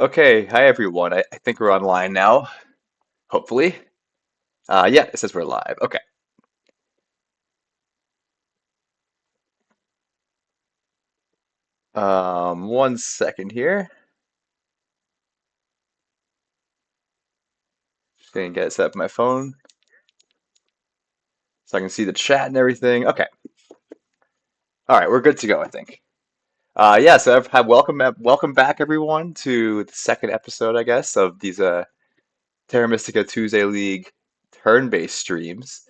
Okay, hi everyone. I think we're online now, hopefully. Yeah, it says we're live. Okay. 1 second here. Just gonna get it set up on my phone so I can see the chat and everything. Okay. All right, we're good to go, I think. Yeah, so I've had welcome back everyone to the second episode, I guess, of these Terra Mystica Tuesday League turn-based streams.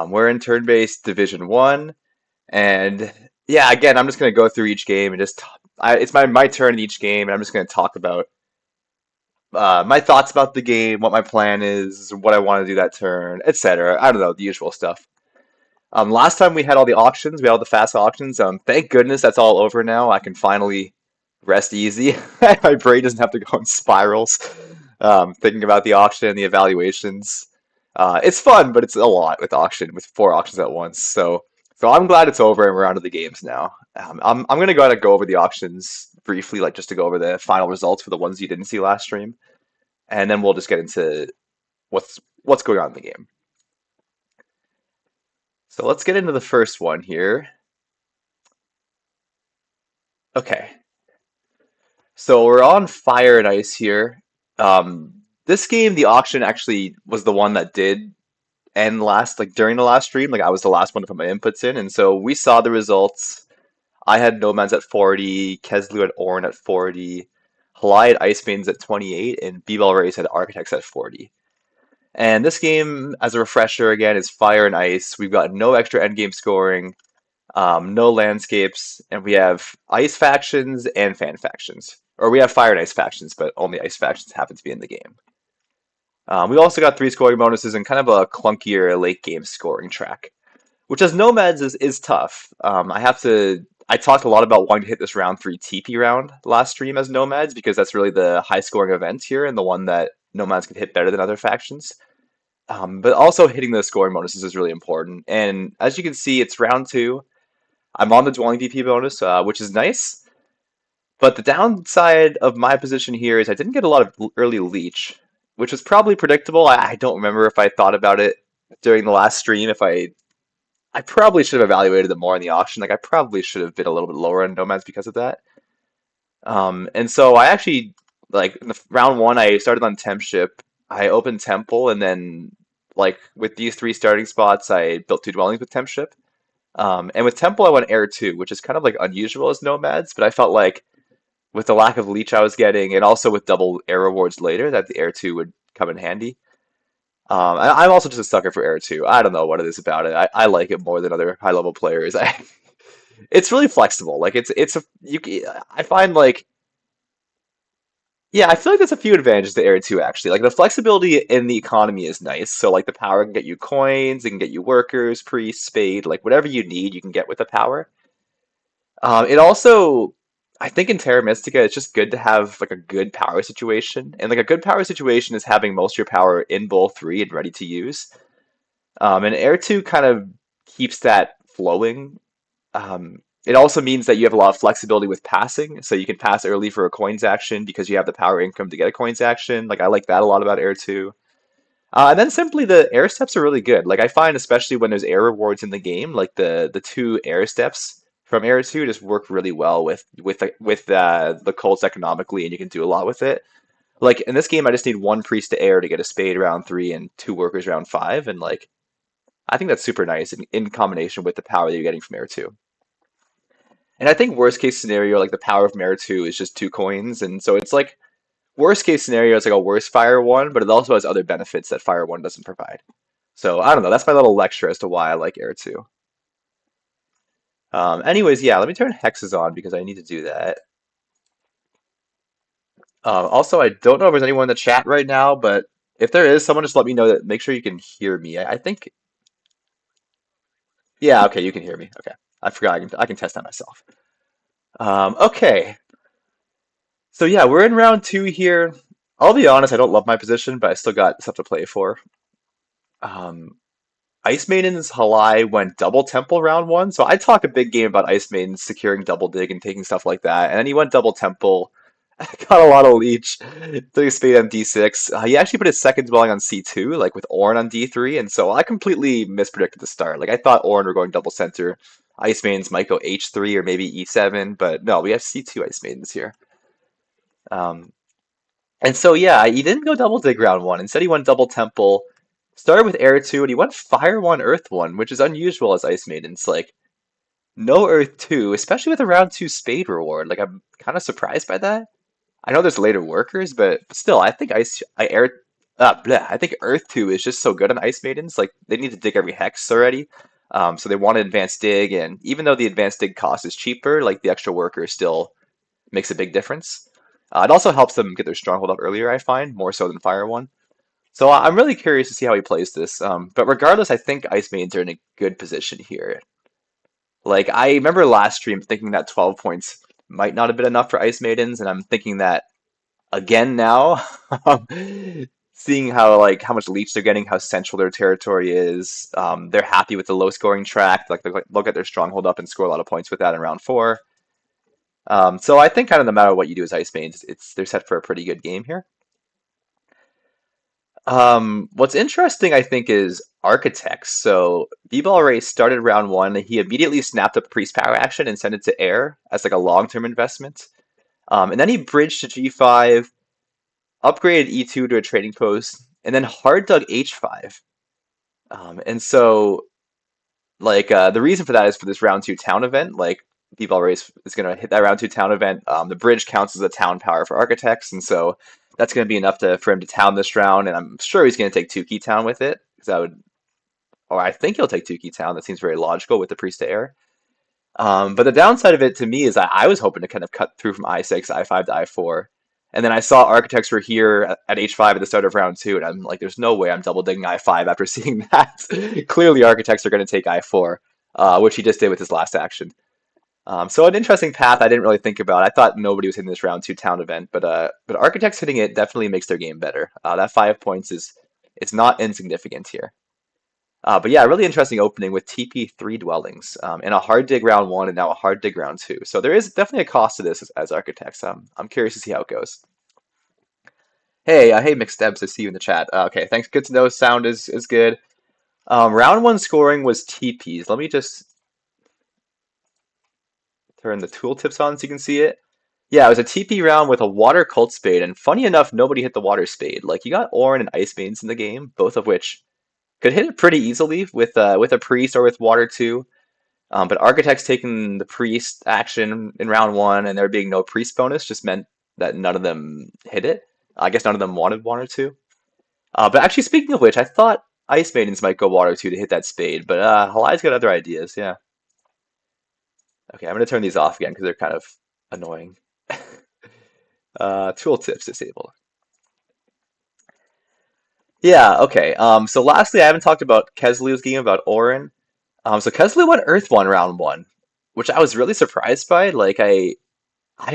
We're in turn-based Division 1, and yeah, again, I'm just gonna go through each game and it's my turn in each game, and I'm just gonna talk about my thoughts about the game, what my plan is, what I want to do that turn, etc. I don't know, the usual stuff. Last time we had all the auctions, we had all the fast auctions. Thank goodness that's all over now. I can finally rest easy. My brain doesn't have to go in spirals, thinking about the auction and the evaluations. It's fun, but it's a lot with auction, with four auctions at once. So I'm glad it's over and we're on to the games now. I'm gonna go over the auctions briefly, like just to go over the final results for the ones you didn't see last stream, and then we'll just get into what's going on in the game. So let's get into the first one here. Okay, so we're on Fire and Ice here. This game, the auction actually was the one that did end last, like during the last stream. Like I was the last one to put my inputs in, and so we saw the results. I had Nomads at 40, Keslu had Orin at 40, Halai had Ice Maidens at 28, and B-Bell Race had Architects at 40. And this game, as a refresher again, is Fire and Ice. We've got no extra endgame scoring, no landscapes, and we have Ice factions and Fan factions. Or we have Fire and Ice factions, but only Ice factions happen to be in the game. We also got three scoring bonuses and kind of a clunkier late game scoring track, which as Nomads is tough. I talked a lot about wanting to hit this round three TP round last stream as Nomads because that's really the high scoring event here and the one that Nomads can hit better than other factions. But also hitting the scoring bonuses is really important. And as you can see, it's round two. I'm on the Dwelling DP bonus, which is nice. But the downside of my position here is I didn't get a lot of early leech, which was probably predictable. I don't remember if I thought about it during the last stream. If I probably should have evaluated it more in the auction. Like I probably should have bid a little bit lower on Nomads because of that. And so I actually like in the round one I started on Temp Ship. I opened Temple and then like with these three starting spots I built two dwellings with Temp Ship. And with Temple I went Air 2, which is kind of like unusual as Nomads, but I felt like with the lack of leech I was getting and also with double air rewards later that the Air 2 would come in handy. I'm also just a sucker for Air 2. I don't know what it is about it. I like it more than other high level players. It's really flexible. Like it's a you. I find like yeah, I feel like there's a few advantages to Air 2 actually. Like the flexibility in the economy is nice. So like the power can get you coins, it can get you workers, priests, spade, like whatever you need, you can get with the power. It also, I think in Terra Mystica, it's just good to have like a good power situation, and like a good power situation is having most of your power in bowl three and ready to use. And Air 2 kind of keeps that flowing. It also means that you have a lot of flexibility with passing, so you can pass early for a coins action because you have the power income to get a coins action. Like I like that a lot about Air 2. And then simply the air steps are really good. Like I find especially when there's air rewards in the game, like the two air steps from Air 2 just work really well with the cults economically, and you can do a lot with it. Like in this game, I just need one priest to air to get a spade round three and two workers round five, and like I think that's super nice in combination with the power that you're getting from Air 2. And I think worst case scenario, like the power from Air 2 is just two coins, and so it's like worst case scenario is like a worse Fire 1, but it also has other benefits that Fire 1 doesn't provide. So I don't know, that's my little lecture as to why I like Air 2. Anyways, yeah, let me turn hexes on because I need to do that. Also, I don't know if there's anyone in the chat right now, but if there is, someone just let me know that make sure you can hear me. I think, yeah, okay, you can hear me. Okay. I forgot I can test that myself. Okay. So yeah, we're in round two here. I'll be honest, I don't love my position, but I still got stuff to play for. Um, Ice Maiden's Halai went double Temple round one, so I talk a big game about Ice Maiden securing double dig and taking stuff like that, and then he went double Temple Got a lot of leech. Took a spade on D6. He actually put his second dwelling on C2, like with Orin on D3, and so I completely mispredicted the start. Like I thought Orin were going double center. Ice Maidens might go H3 or maybe E7, but no, we have C2 Ice Maidens here. Um, and so yeah, he didn't go double dig round one. Instead, he went double temple. Started with air two, and he went fire one, earth one, which is unusual as Ice Maidens. Like no earth two, especially with a round two spade reward. Like I'm kind of surprised by that. I know there's later workers, but still, I think I think Earth 2 is just so good on Ice Maidens. Like they need to dig every hex already. So they want an advanced dig, and even though the advanced dig cost is cheaper, like the extra worker still makes a big difference. It also helps them get their stronghold up earlier, I find, more so than Fire 1. So I'm really curious to see how he plays this. But regardless, I think Ice Maidens are in a good position here. Like I remember last stream thinking that 12 points might not have been enough for Ice Maidens, and I'm thinking that again now, seeing how much leech they're getting, how central their territory is. They're happy with the low scoring track. Like they'll get their stronghold up and score a lot of points with that in round four. So I think kind of no matter what you do as Ice Maidens, it's they're set for a pretty good game here. What's interesting, I think, is Architects. So B-Ball Race started round one. He immediately snapped up Priest Power action and sent it to Air as like a long-term investment. And then he bridged to G5, upgraded E2 to a trading post, and then hard dug H5. And so, the reason for that is for this round two town event. Like, B-Ball Race is going to hit that round two town event. The bridge counts as a town power for Architects, and so that's going to be enough for him to town this round. And I'm sure he's going to take two key town with it, because or I think he'll take two key town. That seems very logical with the Priest to Air. But the downside of it to me is I was hoping to kind of cut through from I6, I5 to I4. And then I saw Architects were here at H5 at the start of round two, and I'm like, there's no way I'm double digging I5 after seeing that. Clearly, Architects are going to take I4, which he just did with his last action. So an interesting path I didn't really think about. I thought nobody was hitting this round two town event, but Architects hitting it definitely makes their game better. That 5 points is it's not insignificant here. But yeah, really interesting opening with TP three dwellings and a hard dig round one and now a hard dig round two. So there is definitely a cost to this as Architects. I'm curious to see how it goes. Hey, Mixed Debs, I see you in the chat. Okay, thanks. Good to know. Sound is good. Round one scoring was TPs. Let me just turn the tooltips on so you can see it. Yeah, it was a TP round with a water cult spade, and funny enough, nobody hit the water spade. Like you got Orin and Ice Maidens in the game, both of which could hit it pretty easily with a priest or with water too. But Architects taking the priest action in round one and there being no priest bonus just meant that none of them hit it. I guess none of them wanted water two. But actually, speaking of which, I thought Ice Maidens might go water two to hit that spade, but Halai's got other ideas. Yeah. Okay, I'm gonna turn these off again because they're kind of annoying. Tooltips disabled. Yeah. Okay. So lastly, I haven't talked about Keslu's game about Orin. So Keslu went Earth one round one, which I was really surprised by. Like I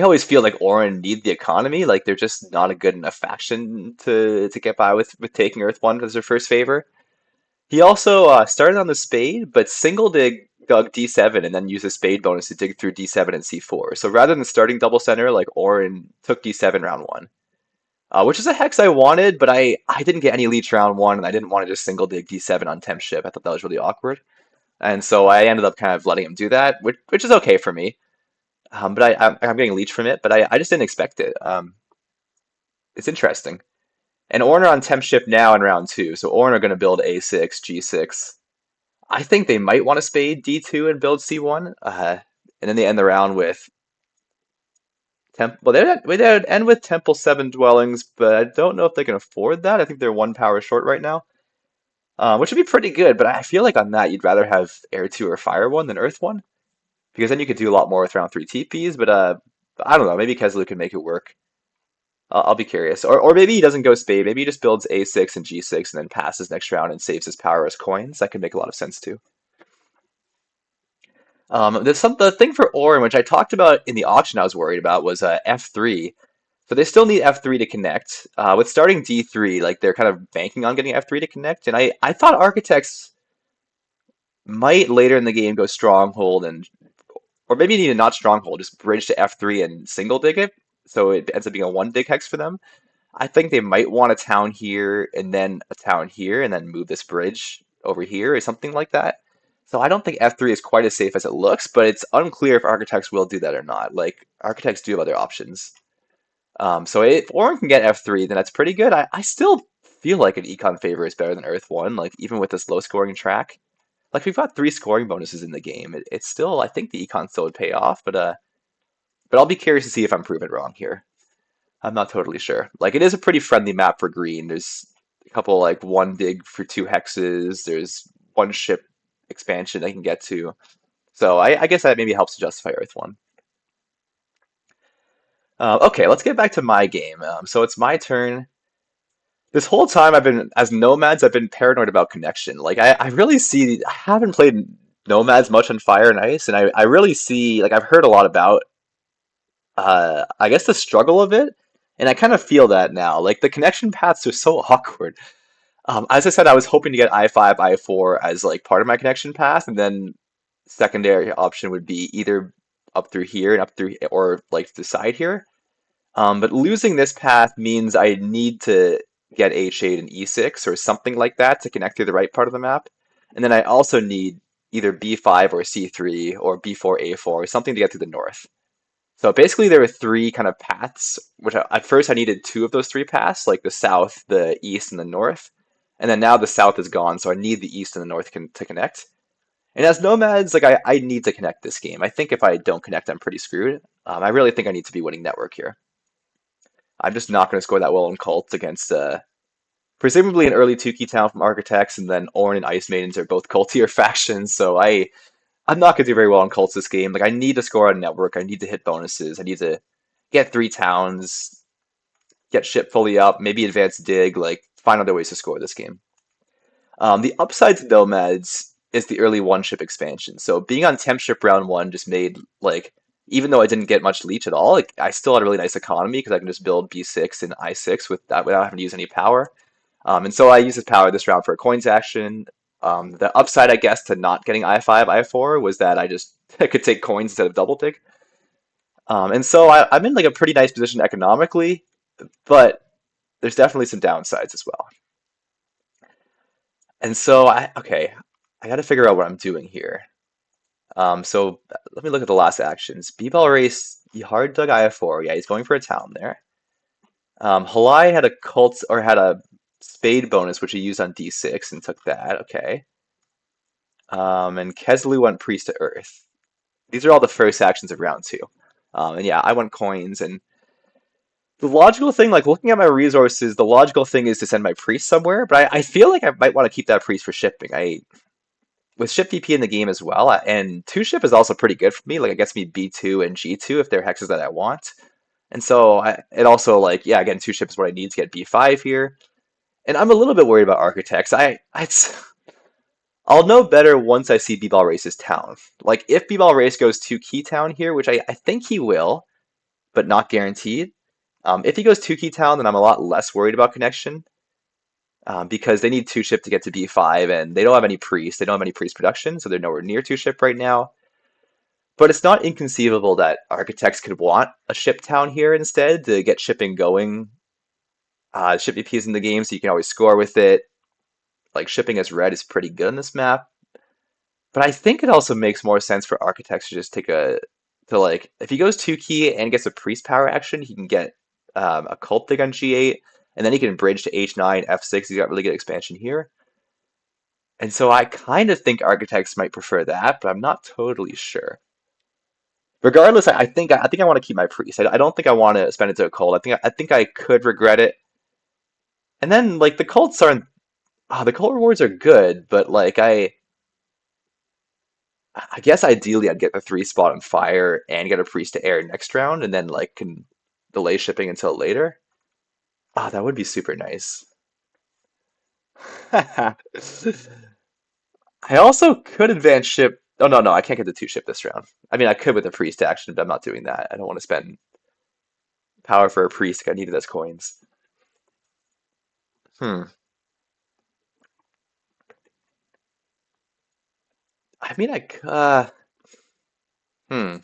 always feel like Orin need the economy. Like they're just not a good enough faction to get by with taking Earth one as their first favor. He also started on the spade, but single dug D7 and then used a spade bonus to dig through D7 and C4. So rather than starting double center, like Orin took D7 round one, which is a hex I wanted, but I didn't get any leech round one, and I didn't want to just single dig D7 on temp ship. I thought that was really awkward. And so I ended up kind of letting him do that, which is okay for me. But I'm getting leech from it, but I just didn't expect it. It's interesting. And Ornn are on temp shift now in round two, so Ornn are going to build A6, G6. I think they might want to spade D2 and build C1, and then they end the round with Well, they'd end with Temple 7 dwellings, but I don't know if they can afford that. I think they're one power short right now, which would be pretty good, but I feel like on that you'd rather have Air 2 or Fire 1 than Earth 1. Because then you could do a lot more with round three TPs, but I don't know. Maybe Keslu can make it work. I'll be curious. Or maybe he doesn't go spade. Maybe he just builds A6 and G6 and then passes next round and saves his power as coins. That could make a lot of sense too. The thing for Orin, which I talked about in the auction I was worried about, was F3. So they still need F3 to connect. With starting D3, like they're kind of banking on getting F3 to connect. And I thought Architects might later in the game go Stronghold or maybe even not Stronghold, just bridge to F3 and single dig it. so it ends up being a one big hex for them. I think they might want a town here and then a town here and then move this bridge over here or something like that. So I don't think F3 is quite as safe as it looks, but it's unclear if architects will do that or not. Like architects do have other options. So if Orin can get F3, then that's pretty good. I still feel like an econ favor is better than Earth 1, like even with this low scoring track. Like we've got three scoring bonuses in the game. It's still, I think the econ still would pay off, but I'll be curious to see if I'm proven wrong here. I'm not totally sure. Like it is a pretty friendly map for green. There's a couple like one dig for two hexes. There's one ship expansion I can get to. So I guess that maybe helps to justify Earth 1. Okay, let's get back to my game. So it's my turn. This whole time I've been, as nomads, I've been paranoid about connection. Like I really see, I haven't played nomads much on Fire and Ice, and I really see, like I've heard a lot about, I guess the struggle of it, and I kind of feel that now. Like the connection paths are so awkward. As I said, I was hoping to get I5, I4 as like part of my connection path, and then secondary option would be either up through here and up through, or like the side here. But losing this path means I need to get H8 and E6 or something like that to connect through the right part of the map. And then I also need either B5 or C3 or B4, A4 or something to get to the north. So basically there were three kind of paths, which at first I needed two of those three paths, like the south, the east, and the north. And then now the south is gone, so I need the east and the north to connect. And as nomads, like I need to connect this game. I think if I don't connect, I'm pretty screwed. I really think I need to be winning network here. I'm just not going to score that well in Cult against presumably an early two-key town from Architects, and then Ornn and Ice Maidens are both cultier factions, so I'm not going to do very well in Cults this game. Like I need to score on Network, I need to hit bonuses, I need to get three towns, get ship fully up, maybe advance dig, like find other ways to score this game. The upside to Nomads is the early one ship expansion. So being on temp ship round one just made like even though I didn't get much leech at all, like I still had a really nice economy because I can just build B6 and I6 with that without having to use any power. And so I used this power this round for a coins action. The upside, I guess, to not getting I5, I4 was that I just I could take coins instead of double dig. And so I'm in like a pretty nice position economically, but there's definitely some downsides as well. And so okay, I got to figure out what I'm doing here. So let me look at the last actions. B-Ball Race, he hard dug IF4. Yeah, he's going for a town there. Halai had a cult or had a spade bonus, which he used on D6 and took that. Okay. And Keslu went priest to earth. These are all the first actions of round two. And yeah, I went coins. And the logical thing, like looking at my resources, the logical thing is to send my priest somewhere. But I feel like I might want to keep that priest for shipping. With ship VP in the game as well, and two ship is also pretty good for me. Like it gets me B2 and G2 if they're hexes that I want. And so it also like yeah, again, two ship is what I need to get B5 here. And I'm a little bit worried about architects. I'll know better once I see B-Ball Race's town. Like if B-Ball Race goes to Key Town here, which I think he will, but not guaranteed. If he goes to Key Town, then I'm a lot less worried about connection. Because they need two ship to get to B5, and they don't have any priest. They don't have any priest production, so they're nowhere near two ship right now. But it's not inconceivable that architects could want a ship town here instead to get shipping going. Ship VP is in the game, so you can always score with it. Like shipping as red is pretty good on this map. But I think it also makes more sense for architects to just take to like if he goes two key and gets a priest power action, he can get a cult dig on G8, and then he can bridge to H9, F6. He's got really good expansion here. And so I kind of think architects might prefer that, but I'm not totally sure. Regardless, I think I want to keep my priest. I don't think I want to spend it to a cult. I think I could regret it. And then like the cults aren't the cult rewards are good, but like I guess ideally I'd get the three spot on fire and get a priest to air next round, and then like can delay shipping until later. That would be super nice. I also could advance ship. Oh no, I can't get the two ship this round. I mean, I could with a priest action, but I'm not doing that. I don't want to spend power for a priest. I need it as coins. Hmm. I mean, I c- hmm.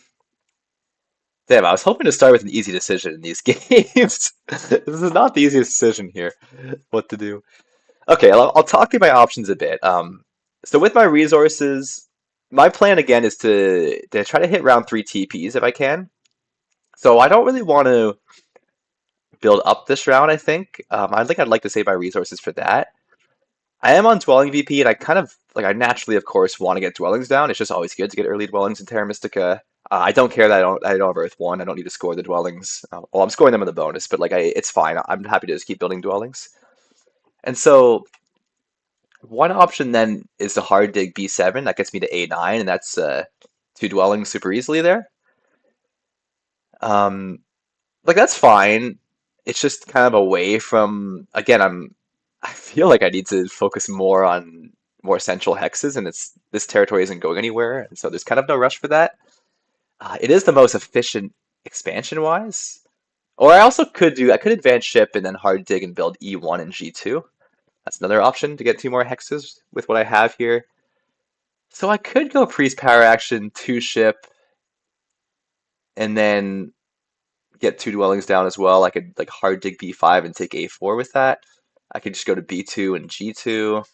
Damn, I was hoping to start with an easy decision in these games. This is not the easiest decision here. What to do? Okay, I'll talk through my options a bit. So with my resources, my plan again is to try to hit round three TPs if I can. So I don't really want to build up this round, I think. I think I'd like to save my resources for that. I am on Dwelling VP, and I kind of like I naturally, of course, want to get dwellings down. It's just always good to get early dwellings in Terra Mystica. I don't care that I don't have Earth 1. I don't need to score the dwellings. Well, I'm scoring them in the bonus, but like it's fine. I'm happy to just keep building dwellings. And so one option then is to hard dig B7. That gets me to A9, and that's two dwellings super easily there. Um, like that's fine. It's just kind of away from again, I feel like I need to focus more on more central hexes, and it's this territory isn't going anywhere, and so there's kind of no rush for that. It is the most efficient expansion wise. Or I could advance ship and then hard dig and build E1 and G2. That's another option to get two more hexes with what I have here. So I could go priest power action, two ship, and then get two dwellings down as well. I could like hard dig B5 and take A4 with that. I could just go to B2 and G2.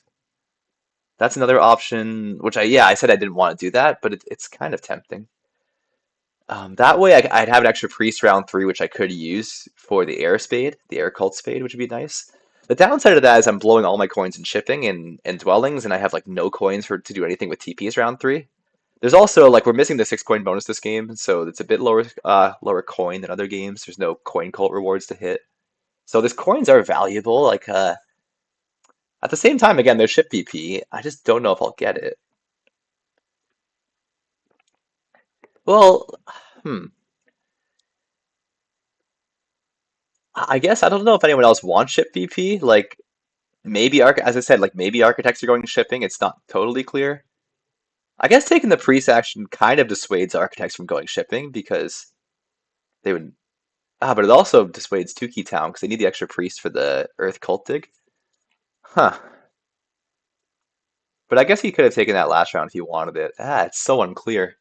That's another option, which yeah, I said I didn't want to do that, but it's kind of tempting. That way I'd have an extra priest round three, which I could use for the air spade, the air cult spade, which would be nice. The downside of that is I'm blowing all my coins in shipping and dwellings, and I have like no coins for to do anything with TPs round three. There's also like we're missing the 6 coin bonus this game, so it's a bit lower coin than other games. There's no coin cult rewards to hit. So these coins are valuable. Like at the same time, again, they're ship PP. I just don't know if I'll get it. Well, hmm. I guess I don't know if anyone else wants ship PP. Like maybe as I said, like maybe architects are going shipping. It's not totally clear. I guess taking the priest action kind of dissuades architects from going shipping because they would. But it also dissuades Two Key Town because they need the extra priest for the Earth Cult dig. Huh. But I guess he could have taken that last round if he wanted it. It's so unclear.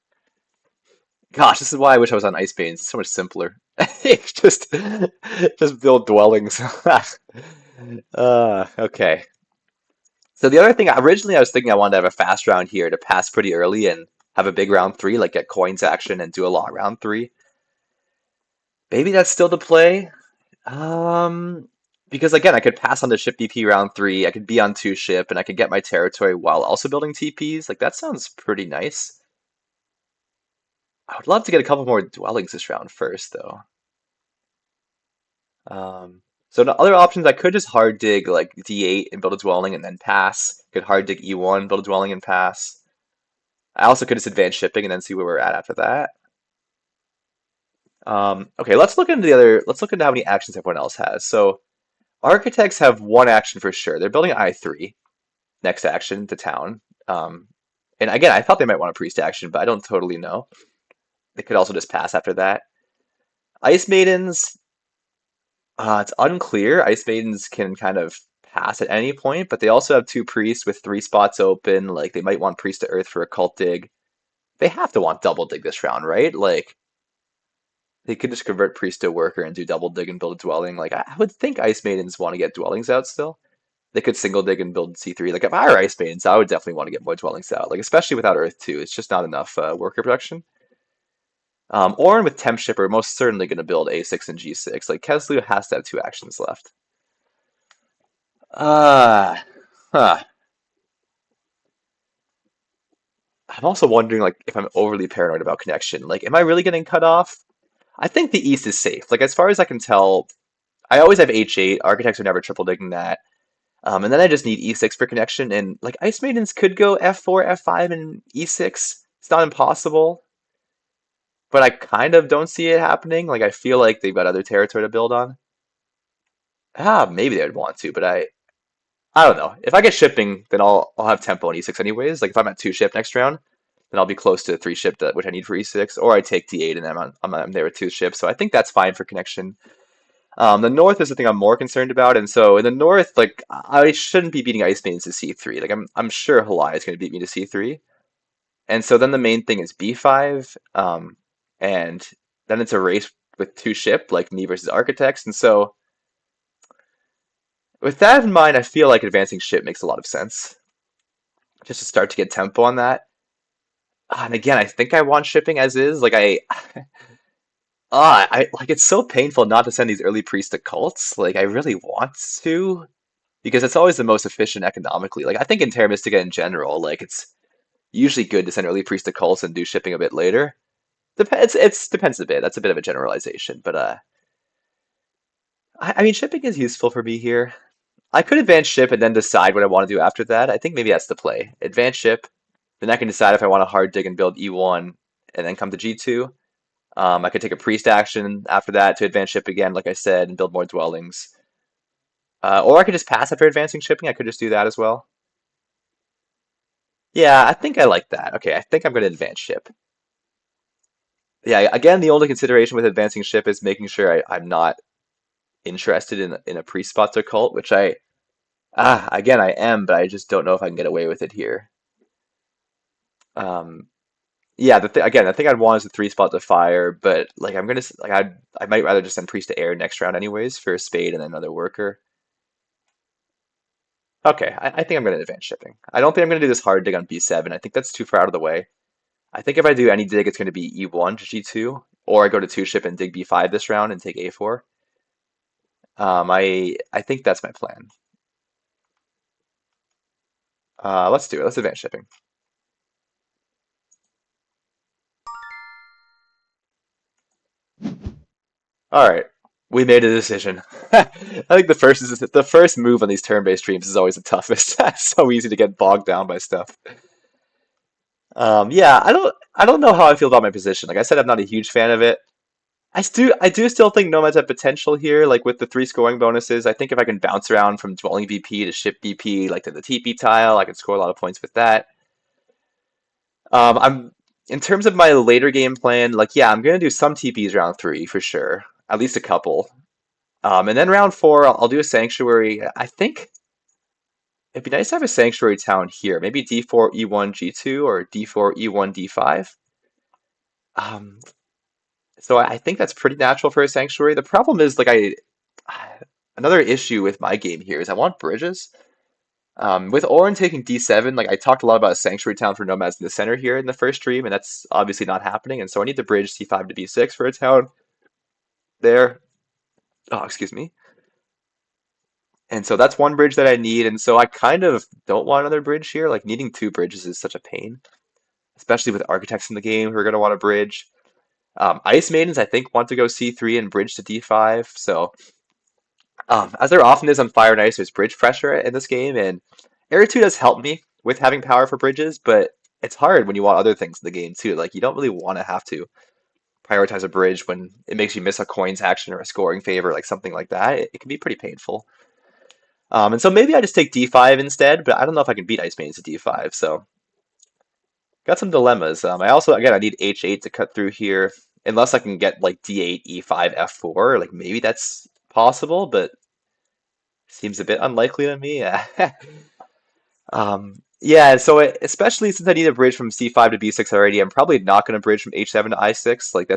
Gosh, this is why I wish I was on Ice Banes. It's so much simpler. just, just build dwellings. Okay. So the other thing, originally I was thinking I wanted to have a fast round here to pass pretty early and have a big round three, like get coins action and do a long round three. Maybe that's still the play. Um, because again, I could pass on the ship BP round three. I could be on two ship, and I could get my territory while also building TPs. Like that sounds pretty nice. I would love to get a couple more dwellings this round first, though. So the other options, I could just hard dig like D8 and build a dwelling and then pass. Could hard dig E1, build a dwelling and pass. I also could just advance shipping and then see where we're at after that. Okay, let's look into the other. Let's look into how many actions everyone else has. So architects have one action for sure. They're building I3. Next action to town. And again, I thought they might want a priest action, but I don't totally know. They could also just pass after that. Ice Maidens, it's unclear. Ice Maidens can kind of pass at any point, but they also have two priests with three spots open. Like they might want priest to earth for a cult dig. They have to want double dig this round, right? Like they could just convert priest to worker and do double dig and build a dwelling. Like I would think Ice Maidens want to get dwellings out still. They could single dig and build C3. Like if I were Ice Maidens, I would definitely want to get more dwellings out. Like especially without Earth 2, it's just not enough worker production. Orin with Temp Ship are most certainly going to build A6 and G6. Like Keslu has to have two actions left. Uh, huh. I'm also wondering like if I'm overly paranoid about connection. Like, am I really getting cut off? I think the East is safe. Like as far as I can tell, I always have H8. Architects are never triple digging that. And then I just need E6 for connection. And like Ice Maidens could go F4, F5, and E6. It's not impossible. But I kind of don't see it happening. Like I feel like they've got other territory to build on. Maybe they would want to, but I don't know. If I get shipping, then I'll have tempo on E6 anyways. Like if I'm at two ship next round, then I'll be close to three ship which I need for E6. Or I take D8 and then I'm there with two ships. So I think that's fine for connection. The north is the thing I'm more concerned about, and so in the north, like I shouldn't be beating Ice Maidens to C3. Like I'm sure Halai is going to beat me to C3, and so then the main thing is B5, and then it's a race with two ship, like me versus architects. And so with that in mind, I feel like advancing ship makes a lot of sense. Just to start to get tempo on that. And again, I think I want shipping as is. I like it's so painful not to send these early priests to cults. Like I really want to because it's always the most efficient economically. Like I think in Terra Mystica in general, like it's usually good to send early priests to cults and do shipping a bit later. Depends. It's depends a bit. That's a bit of a generalization, but I mean shipping is useful for me here. I could advance ship and then decide what I want to do after that. I think maybe that's the play. Advance ship, then I can decide if I want to hard dig and build E1 and then come to G2. I could take a priest action after that to advance ship again, like I said, and build more dwellings. Or I could just pass after advancing shipping. I could just do that as well. Yeah, I think I like that. Okay, I think I'm going to advance ship. Yeah, again, the only consideration with advancing ship is making sure I'm not interested in a priest spot to cult, which again, I am, but I just don't know if I can get away with it here. Um, yeah, again, I think I'd want is a three spot to fire, but like I'm gonna like I might rather just send priest to air next round anyways for a spade and another worker. Okay, I think I'm gonna advance shipping. I don't think I'm gonna do this hard dig on B7. I think that's too far out of the way. I think if I do any dig, it's gonna be E1 to G2, or I go to two ship and dig B5 this round and take A4. I think that's my plan. Let's do it. Let's advance shipping. All right, we made a decision. I think the first move on these turn-based streams is always the toughest. It's so easy to get bogged down by stuff. Yeah, I don't know how I feel about my position. Like I said, I'm not a huge fan of it. I do still think Nomads have potential here, like with the three scoring bonuses. I think if I can bounce around from dwelling BP to ship BP, like to the TP tile, I can score a lot of points with that. I'm in terms of my later game plan, like yeah, I'm gonna do some TPs round three for sure, at least a couple. And then round four, I'll do a sanctuary. I think it'd be nice to have a sanctuary town here, maybe D4 E1 G2 or D4 E1 D5. Um, so I think that's pretty natural for a sanctuary. The problem is like another issue with my game here is I want bridges. With Orin taking D7, like I talked a lot about a sanctuary town for nomads in the center here in the first stream, and that's obviously not happening. And so I need to bridge C5 to B6 for a town there. Oh, excuse me. And so that's one bridge that I need. And so I kind of don't want another bridge here. Like needing two bridges is such a pain, especially with architects in the game who are going to want to bridge. Ice Maidens, I think, want to go C3 and bridge to D5. So as there often is on Fire and Ice, there's bridge pressure in this game, and Air 2 does help me with having power for bridges, but it's hard when you want other things in the game too. Like you don't really want to have to prioritize a bridge when it makes you miss a coins action or a scoring favor, like something like that. It can be pretty painful. And so maybe I just take D5 instead, but I don't know if I can beat Ice Maidens to D5, so got some dilemmas. I also, again, I need H8 to cut through here, unless I can get like D8, E5, F4, like maybe that's possible, but seems a bit unlikely to me. Yeah, so especially since I need a bridge from C5 to B6 already, I'm probably not going to bridge from H7 to I6. Like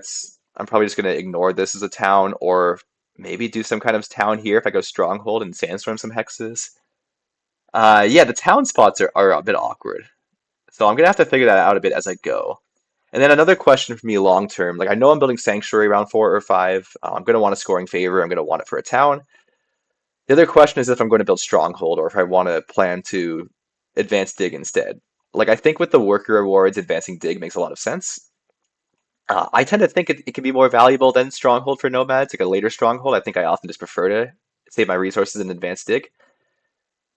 I'm probably just going to ignore this as a town, or maybe do some kind of town here if I go Stronghold and Sandstorm some hexes. Yeah, the town spots are a bit awkward, so I'm gonna have to figure that out a bit as I go. And then another question for me long term, like I know I'm building Sanctuary around 4 or 5. I'm gonna want a scoring favor. I'm gonna want it for a town. The other question is if I'm going to build Stronghold or if I want to plan to advance Dig instead. Like I think with the worker rewards, advancing Dig makes a lot of sense. I tend to think it can be more valuable than Stronghold for nomads, like a later Stronghold. I think I often just prefer to save my resources in advanced Dig.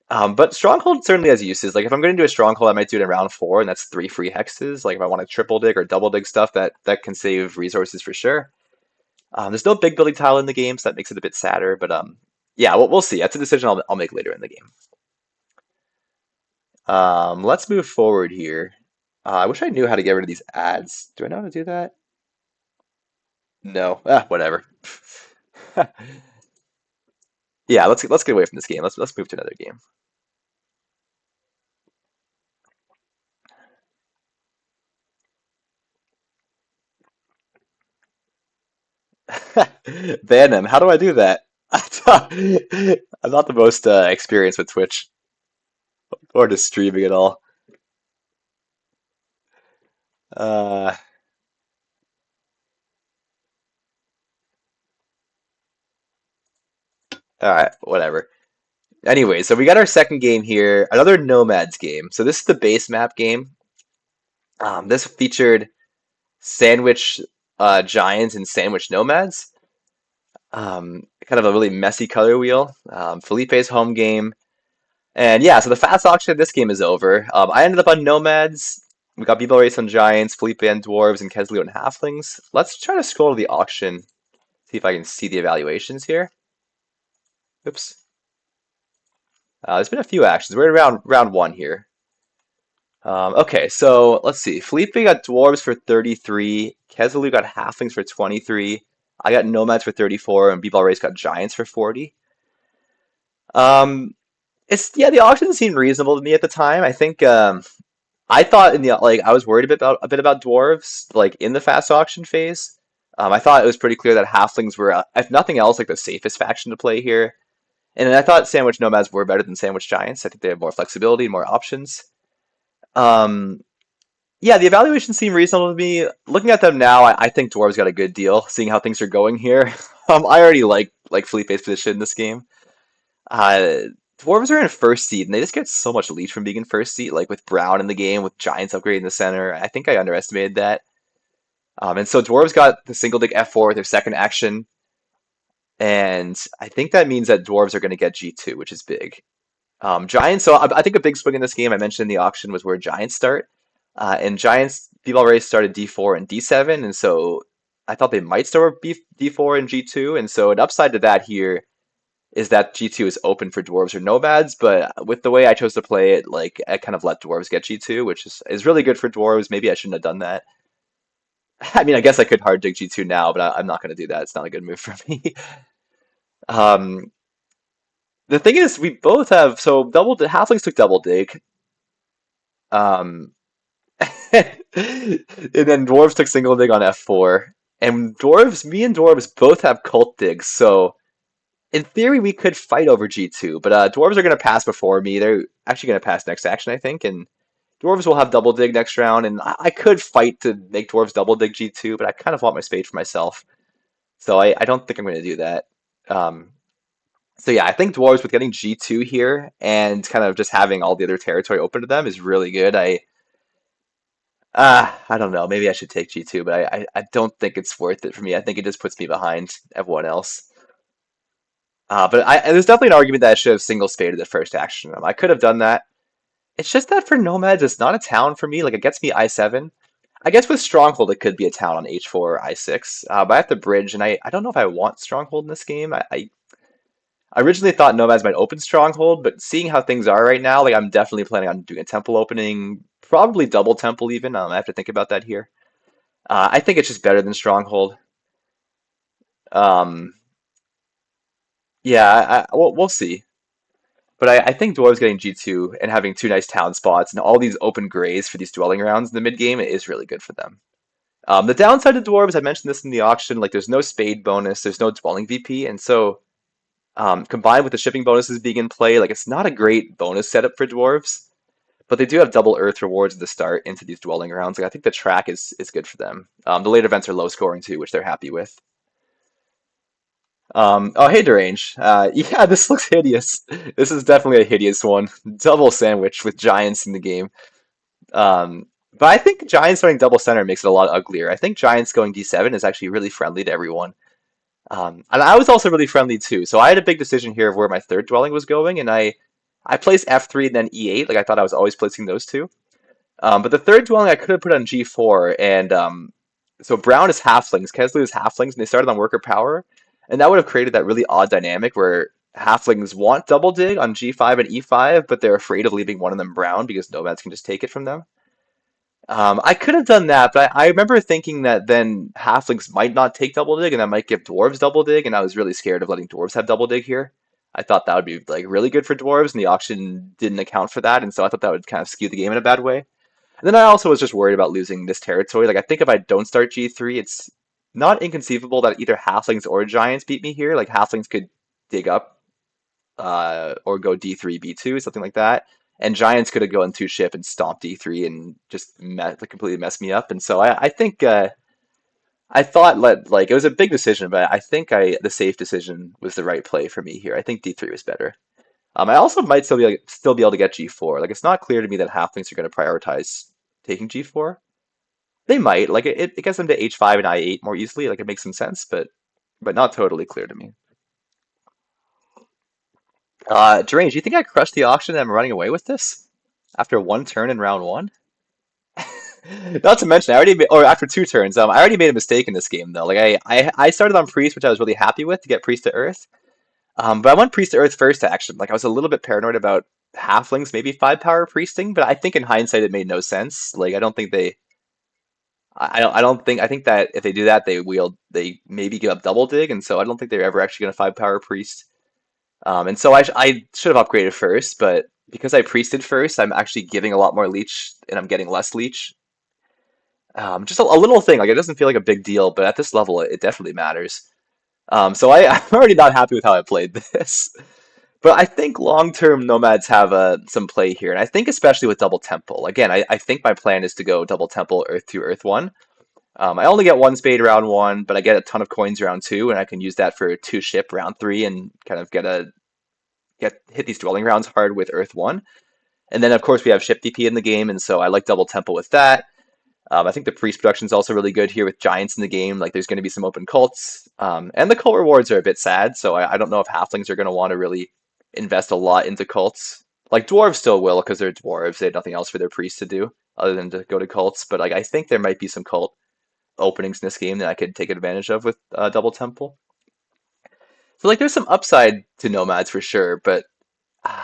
But Stronghold certainly has uses. Like if I'm going to do a Stronghold, I might do it in round 4, and that's 3 free hexes. Like if I want to triple dig or double dig stuff, that can save resources for sure. There's no big building tile in the game, so that makes it a bit sadder. But yeah, we'll see. That's a decision I'll make later in the game. Let's move forward here. I wish I knew how to get rid of these ads. Do I know how to do that? No. Whatever. Yeah, let's get away from this game. Let's move to another game. Ban him. How do I do that? I'm not the most experienced with Twitch or just streaming at all. Uh, all right, whatever. Anyway, so we got our second game here, another Nomads game. So this is the base map game. This featured Sandwich Giants and Sandwich Nomads. Kind of a really messy color wheel. Felipe's home game. And yeah, so the fast auction of this game is over. I ended up on Nomads. We got B-Ball Race on Giants, Felipe on Dwarves, and Kesley on Halflings. Let's try to scroll to the auction, see if I can see the evaluations here. Oops. There's been a few actions. We're around round one here. Okay, so let's see. Felipe got Dwarves for 33. Kesley got Halflings for 23. I got Nomads for 34, and B-Ball Race got Giants for 40. Um, it's yeah, the auction seemed reasonable to me at the time. I think I thought in the like I was worried a bit about dwarves like in the fast auction phase. I thought it was pretty clear that halflings were, if nothing else, like the safest faction to play here. And I thought sandwich nomads were better than sandwich giants. I think they have more flexibility and more options. Um, yeah, the evaluations seem reasonable to me. Looking at them now, I think dwarves got a good deal. Seeing how things are going here, I already like Felipe's position in this game. Uh, Dwarves are in first seed, and they just get so much lead from being in first seed. Like with Brown in the game, with Giants upgrading the center. I think I underestimated that. And so Dwarves got the single dig F4 with their second action, and I think that means that Dwarves are going to get G2, which is big. Giants, so I think a big swing in this game I mentioned in the auction was where Giants start. And Giants, people already started D4 and D7, and so I thought they might start with D4 and G2, and so an upside to that here is that G2 is open for dwarves or nomads, but with the way I chose to play it, like I kind of let dwarves get G2, which is really good for dwarves. Maybe I shouldn't have done that. I mean, I guess I could hard dig G2 now, but I'm not going to do that. It's not a good move for me. Um, the thing is, we both have so halflings took double dig, um, and then dwarves took single dig on F4, and me and dwarves both have cult digs, so. In theory, we could fight over G2, but dwarves are going to pass before me. They're actually going to pass next action, I think, and dwarves will have double dig next round, and I could fight to make dwarves double dig G2, but I kind of want my spade for myself, so I don't think I'm going to do that. Um, so yeah, I think dwarves with getting G2 here and kind of just having all the other territory open to them is really good. I don't know. Maybe I should take G2, but I don't think it's worth it for me. I think it just puts me behind everyone else. There's definitely an argument that I should have single spaded the first action. I could have done that. It's just that for Nomads, it's not a town for me. Like, it gets me I7. I guess with Stronghold, it could be a town on H4 or I6. But I have to bridge, and I don't know if I want Stronghold in this game. I originally thought Nomads might open Stronghold, but seeing how things are right now, like, I'm definitely planning on doing a Temple opening, probably double Temple even. I have to think about that here. I think it's just better than Stronghold. Um, yeah, we'll see. But I think Dwarves getting G2 and having two nice town spots and all these open grays for these dwelling rounds in the mid game is really good for them. The downside of Dwarves, I mentioned this in the auction, like there's no spade bonus, there's no dwelling VP, and so combined with the shipping bonuses being in play, like it's not a great bonus setup for Dwarves, but they do have double Earth rewards at the start into these dwelling rounds. Like I think the track is good for them. The late events are low scoring too, which they're happy with. Oh, hey, Derange. Yeah, this looks hideous. This is definitely a hideous one. Double sandwich with Giants in the game. But I think Giants going double center makes it a lot uglier. I think Giants going D7 is actually really friendly to everyone. And I was also really friendly too. So I had a big decision here of where my third dwelling was going, and I placed F3 and then E8. Like I thought I was always placing those two. But the third dwelling I could have put on G4, and so Brown is halflings, Kesley is halflings, and they started on worker power, and that would have created that really odd dynamic where halflings want double dig on G5 and E5, but they're afraid of leaving one of them brown because nomads can just take it from them. I could have done that, but I remember thinking that then halflings might not take double dig, and that might give dwarves double dig, and I was really scared of letting dwarves have double dig here. I thought that would be like really good for dwarves, and the auction didn't account for that, and so I thought that would kind of skew the game in a bad way. And then I also was just worried about losing this territory. Like I think if I don't start G3, not inconceivable that either halflings or giants beat me here. Like halflings could dig up or go D3, B2, something like that. And giants could have gone two ship and stomped D3 and just like, completely messed me up. And so I think I thought like it was a big decision, but I think the safe decision was the right play for me here. I think D3 was better. I also might still be able to get G4. Like it's not clear to me that halflings are going to prioritize taking G4. They might. Like it gets them to H5 and I8 more easily. Like it makes some sense, but not totally clear to me. Deranged, do you think I crushed the auction and I'm running away with this after one turn in round one? Not to mention, I already made, or after two turns, I already made a mistake in this game though. Like I started on priest, which I was really happy with to get priest to earth. But I went priest to earth first action. Like I was a little bit paranoid about halflings, maybe five power priesting, but I think in hindsight it made no sense. Like I don't think they, I don't think I think that if they do that, they maybe give up double dig, and so I don't think they're ever actually going to five power priest. And so I should have upgraded first, but because I priested first, I'm actually giving a lot more leech and I'm getting less leech. Just a little thing, like it doesn't feel like a big deal, but at this level, it definitely matters. So I'm already not happy with how I played this. But I think long-term nomads have some play here, and I think especially with double temple. Again, I think my plan is to go double temple Earth 2, Earth 1. I only get one spade round 1, but I get a ton of coins round 2, and I can use that for two ship round 3 and kind of get hit these dwelling rounds hard with Earth 1. And then of course we have ship DP in the game, and so I like double temple with that. I think the priest production is also really good here with giants in the game. Like there's going to be some open cults, and the cult rewards are a bit sad. So I don't know if halflings are going to want to really invest a lot into cults. Like dwarves still will because they're dwarves. They have nothing else for their priests to do other than to go to cults. But like I think there might be some cult openings in this game that I could take advantage of with double temple. So like there's some upside to nomads for sure, but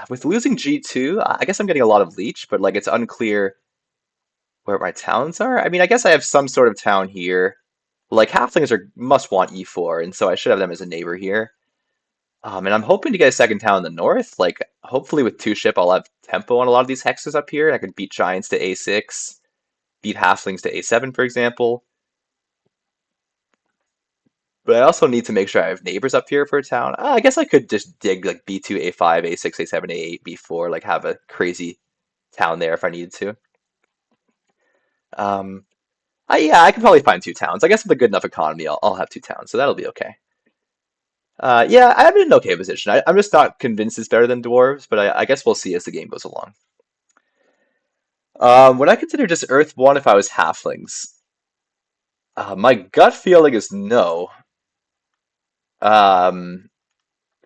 with losing G2, I guess I'm getting a lot of leech, but like it's unclear where my towns are. I mean, I guess I have some sort of town here. Like halflings are must want E4, and so I should have them as a neighbor here. And I'm hoping to get a second town in the north. Like hopefully with two ship, I'll have tempo on a lot of these hexes up here. I can beat giants to A6, beat halflings to A7, for example. But I also need to make sure I have neighbors up here for a town. I guess I could just dig like B2, A5, A6, A7, A8, B4, like have a crazy town there if I needed to. Um, yeah, I could probably find two towns. I guess with a good enough economy, I'll have two towns, so that'll be okay. Yeah, I'm in an okay position. I'm just not convinced it's better than dwarves, but I guess we'll see as the game goes along. Would I consider just Earth 1 if I was halflings? My gut feeling is no. Um,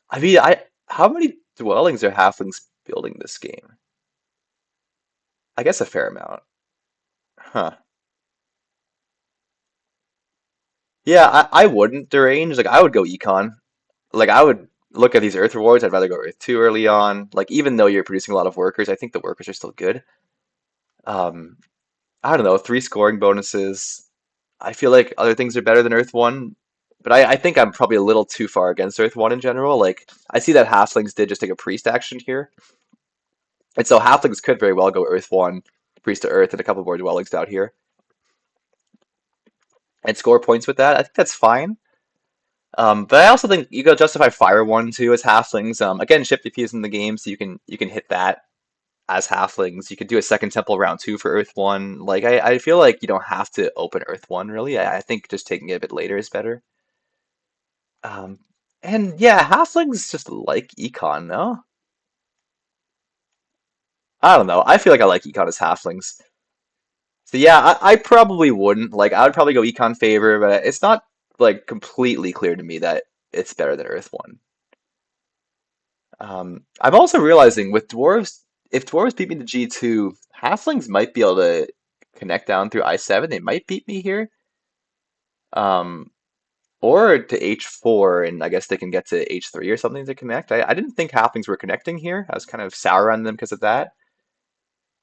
I mean, how many dwellings are halflings building this game? I guess a fair amount. Huh. Yeah, I wouldn't derange. Like I would go econ. Like I would look at these Earth rewards. I'd rather go Earth 2 early on. Like even though you're producing a lot of workers, I think the workers are still good. Um, I don't know, three scoring bonuses. I feel like other things are better than Earth 1, but I think I'm probably a little too far against Earth 1 in general. Like I see that halflings did just take a priest action here. And so halflings could very well go Earth 1, priest to Earth, and a couple more dwellings out here and score points with that. I think that's fine. But I also think you go justify Fire 1 too as halflings. Again, Ship DP is in the game, so you can hit that as halflings. You could do a second temple round 2 for Earth 1. Like I feel like you don't have to open Earth 1 really. I think just taking it a bit later is better. Um, and yeah, halflings just like econ, no? I don't know. I feel like I like econ as halflings. So yeah, I probably wouldn't. Like I would probably go econ favor, but it's not like completely clear to me that it's better than Earth 1. I'm also realizing with dwarves, if dwarves beat me to G2, halflings might be able to connect down through I7. They might beat me here. Um, or to H4, and I guess they can get to H3 or something to connect. I didn't think halflings were connecting here. I was kind of sour on them because of that.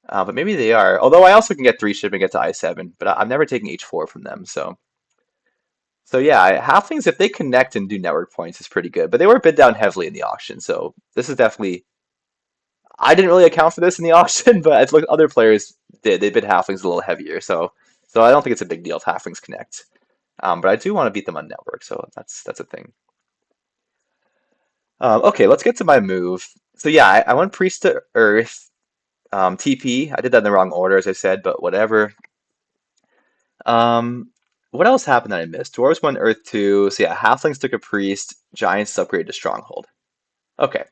But maybe they are. Although I also can get 3 ship and get to I7, but I'm never taking H4 from them. So yeah, halflings, if they connect and do network points, is pretty good. But they were bid down heavily in the auction, so this is definitely. I didn't really account for this in the auction, but it's like other players did. They bid halflings a little heavier, so I don't think it's a big deal if halflings connect. But I do want to beat them on network, so that's a thing. Okay, let's get to my move. So yeah, I went Priest to Earth, TP. I did that in the wrong order, as I said, but whatever. Um, what else happened that I missed? Dwarves went Earth 2. So yeah, Halflings took a Priest. Giants upgraded to Stronghold. Okay.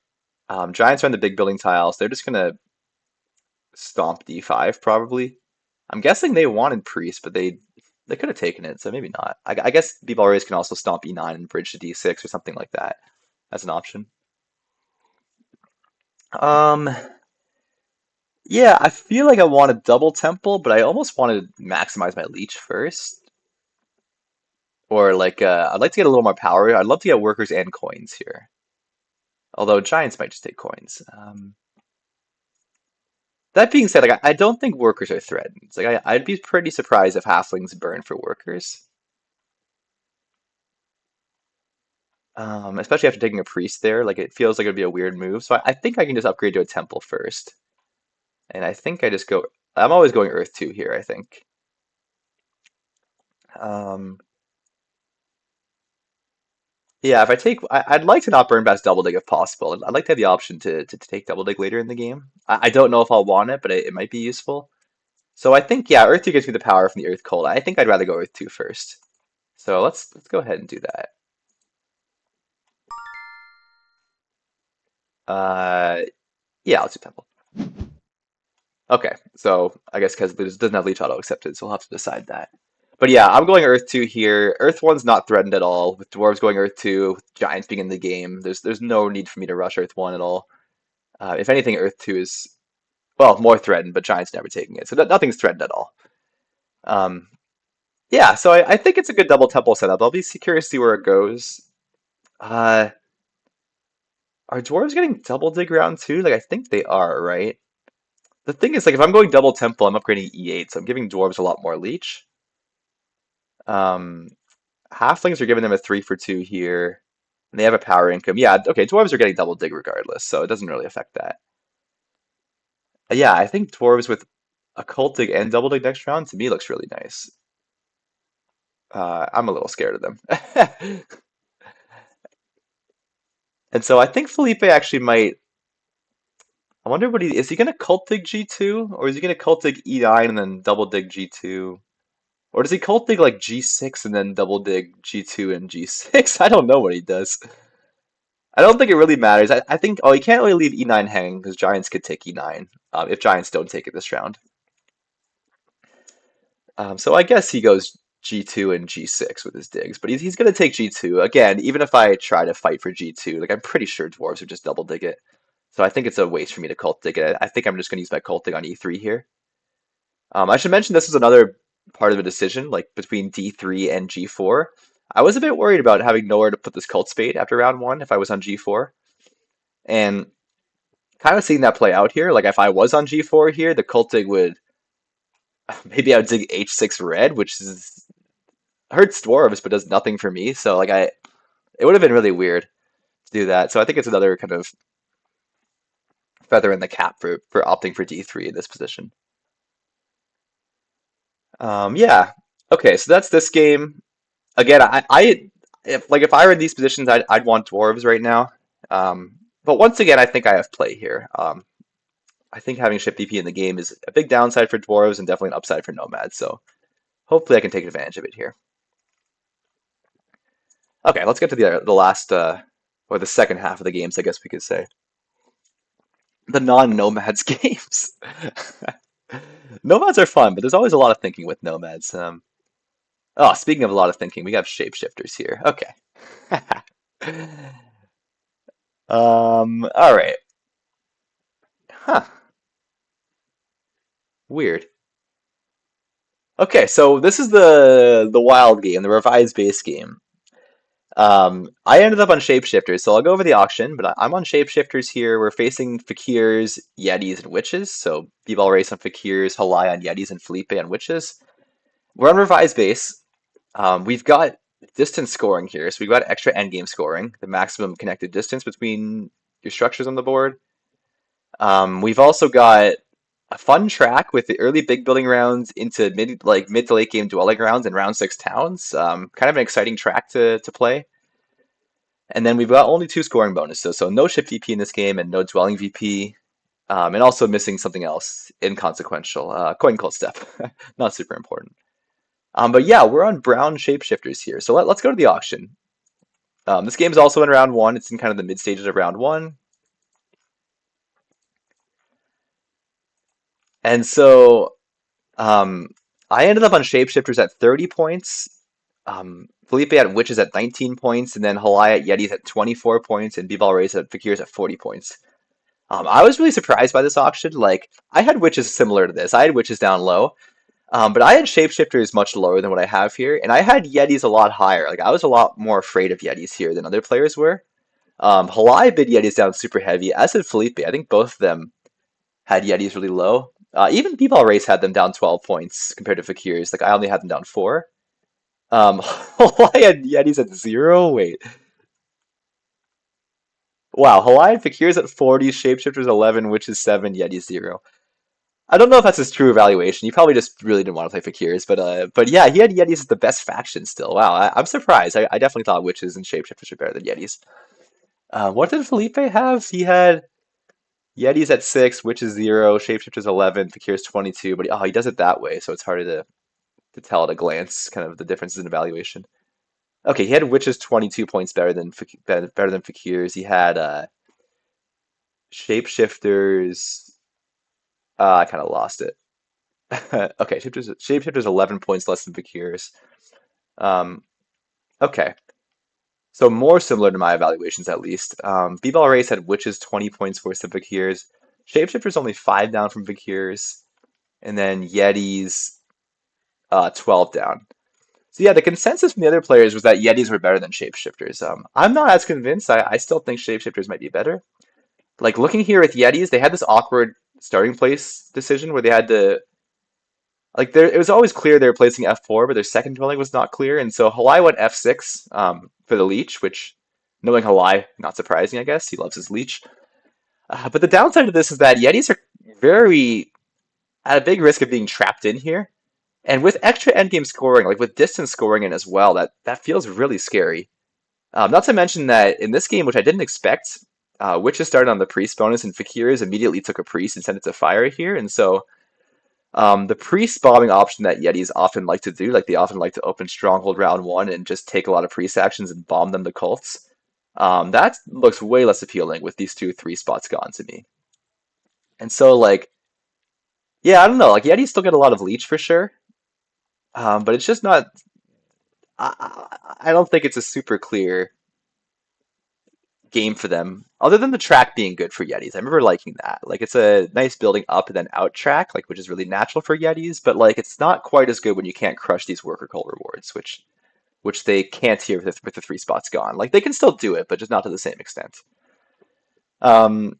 Giants are on the big building tiles. They're just gonna stomp D5 probably. I'm guessing they wanted Priest, but they could have taken it, so maybe not. I guess B-Ball Rays can also stomp E9 and bridge to D6 or something like that as an option. Um, yeah, I feel like I want a double temple, but I almost want to maximize my leech first. Or like I'd like to get a little more power. I'd love to get workers and coins here. Although giants might just take coins. That being said, like I don't think workers are threatened. It's like I'd be pretty surprised if halflings burn for workers. Especially after taking a priest there, like it feels like it'd be a weird move. So I think I can just upgrade to a temple first. And I think I just go. I'm always going Earth 2 here, I think. Um, yeah, if I take, I'd like to not burn past Double Dig if possible. I'd like to have the option to take Double Dig later in the game. I don't know if I'll want it, but it might be useful. So I think, yeah, Earth 2 gives me the power from the Earth Cold. I think I'd rather go Earth 2 first. So let's go ahead and do that. Uh, yeah, let's do Temple. Okay, so I guess because this doesn't have Leech Auto accepted, so we'll have to decide that. But yeah, I'm going Earth 2 here. Earth 1's not threatened at all. With Dwarves going Earth 2, with Giants being in the game, there's no need for me to rush Earth 1 at all. If anything, Earth 2 is, well, more threatened, but Giants never taking it. So nothing's threatened at all. Um, yeah, so I think it's a good double temple setup. I'll be curious to see where it goes. Uh, are Dwarves getting double dig round 2? Like, I think they are, right? The thing is, like, if I'm going double temple, I'm upgrading E8, so I'm giving Dwarves a lot more leech. Um, Halflings are giving them a 3 for 2 here. And they have a power income. Yeah, okay, Dwarves are getting double dig regardless, so it doesn't really affect that. Yeah, I think Dwarves with occult dig and double dig next round to me looks really nice. I'm a little scared of them. And so I think Felipe actually might. I wonder what is he going to cult dig G2 or is he going to cult dig E9 and then double dig G2? Or does he cult dig like G6 and then double dig G2 and G6? I don't know what he does. I don't think it really matters. I think, oh, he can't really leave E9 hanging because Giants could take E9 if Giants don't take it this round. So I guess he goes G2 and G6 with his digs, but he's going to take G2. Again, even if I try to fight for G2, like I'm pretty sure Dwarves would just double dig it. So I think it's a waste for me to cult dig it. I think I'm just going to use my cult dig on E3 here. I should mention this is another part of the decision, like between D3 and G4. I was a bit worried about having nowhere to put this cult spade after round 1 if I was on G4. And kind of seeing that play out here, like if I was on G4 here, the cult dig would maybe I would dig H6 red, which is hurts dwarves but does nothing for me. So like it would have been really weird to do that. So I think it's another kind of feather in the cap for opting for D3 in this position. Yeah. Okay, so that's this game. Again, if I were in these positions, I'd want dwarves right now. But once again, I think I have play here. I think having ship DP in the game is a big downside for dwarves and definitely an upside for nomads. So hopefully I can take advantage of it here. Okay, let's get to the last or the second half of the games, I guess we could say. The non-nomads games. Nomads are fun, but there's always a lot of thinking with nomads. Oh, speaking of a lot of thinking, we have shapeshifters here. Okay. All right. Huh. Weird. Okay, so this is the wild game, the revised base game. I ended up on shapeshifters, so I'll go over the auction, but I'm on shapeshifters here. We're facing fakirs, yetis, and witches. So B-Ball Race on fakirs, Halai on yetis, and Felipe on witches. We're on revised base. We've got distance scoring here, so we've got extra endgame scoring, the maximum connected distance between your structures on the board. We've also got a fun track with the early big building rounds into mid to late game dwelling rounds and round six towns. Kind of an exciting track to play. And then we've got only two scoring bonuses, so no ship VP in this game and no dwelling VP. And also missing something else inconsequential, coin cold step, not super important. But yeah, we're on brown shapeshifters here, so let's go to the auction. This game is also in round one. It's in kind of the mid stages of round one. And so I ended up on shapeshifters at 30 points. Felipe had witches at 19 points, and then Halai at yetis at 24 points, and B-Ball Race at fakirs at 40 points. I was really surprised by this auction. Like, I had witches similar to this. I had witches down low, but I had shapeshifters much lower than what I have here, and I had yetis a lot higher. Like, I was a lot more afraid of yetis here than other players were. Halai bid yetis down super heavy, as did Felipe. I think both of them had yetis really low. Even B-Ball Race had them down 12 points compared to fakirs. Like, I only had them down 4. Halai had yetis at 0. Wait. Wow, Hawaiian Fakir's at 40, Shapeshifters 11, Witches 7, Yeti 0. I don't know if that's his true evaluation. He probably just really didn't want to play Fakirs, but yeah, he had Yetis as the best faction still. Wow, I'm surprised. I definitely thought Witches and Shapeshifters were better than Yetis. What did Felipe have? He had Yetis at 6, Witches 0, Shapeshifters 11, Fakirs 22, but he does it that way, so it's harder to tell at a glance, kind of the differences in evaluation. Okay, he had Witches 22 points better than Fakirs. He had Shapeshifters. I kind of lost it. Okay, Shapeshifters 11 points less than Fakirs. Um, okay, so more similar to my evaluations at least. B-Ball Race had Witches 20 points worse than Fakirs. Shapeshifters only 5 down from Fakirs. And then Yetis 12 down. So yeah, the consensus from the other players was that Yetis were better than Shapeshifters. I'm not as convinced. I still think Shapeshifters might be better. Like looking here with Yetis, they had this awkward starting place decision where they had to like there. It was always clear they were placing F4, but their second dwelling was not clear, and so Halai went F6 for the leech, which knowing Halai, not surprising, I guess. He loves his leech. But the downside of this is that Yetis are very at a big risk of being trapped in here. And with extra endgame scoring, like with distance scoring in as well, that feels really scary. Not to mention that in this game, which I didn't expect, Witches started on the priest bonus, and Fakirs immediately took a priest and sent it to fire here. And so the priest bombing option that Yetis often like to do, like they often like to open Stronghold round one and just take a lot of priest actions and bomb them to cults. That looks way less appealing with these 2 3 spots gone to me. And so like, yeah, I don't know. Like Yetis still get a lot of leech for sure, but it's just not. I don't think it's a super clear game for them, other than the track being good for Yetis. I remember liking that. Like it's a nice building up and then out track, like which is really natural for Yetis, but like it's not quite as good when you can't crush these worker cult rewards, which they can't here with the 3 spots gone. Like they can still do it, but just not to the same extent. Um,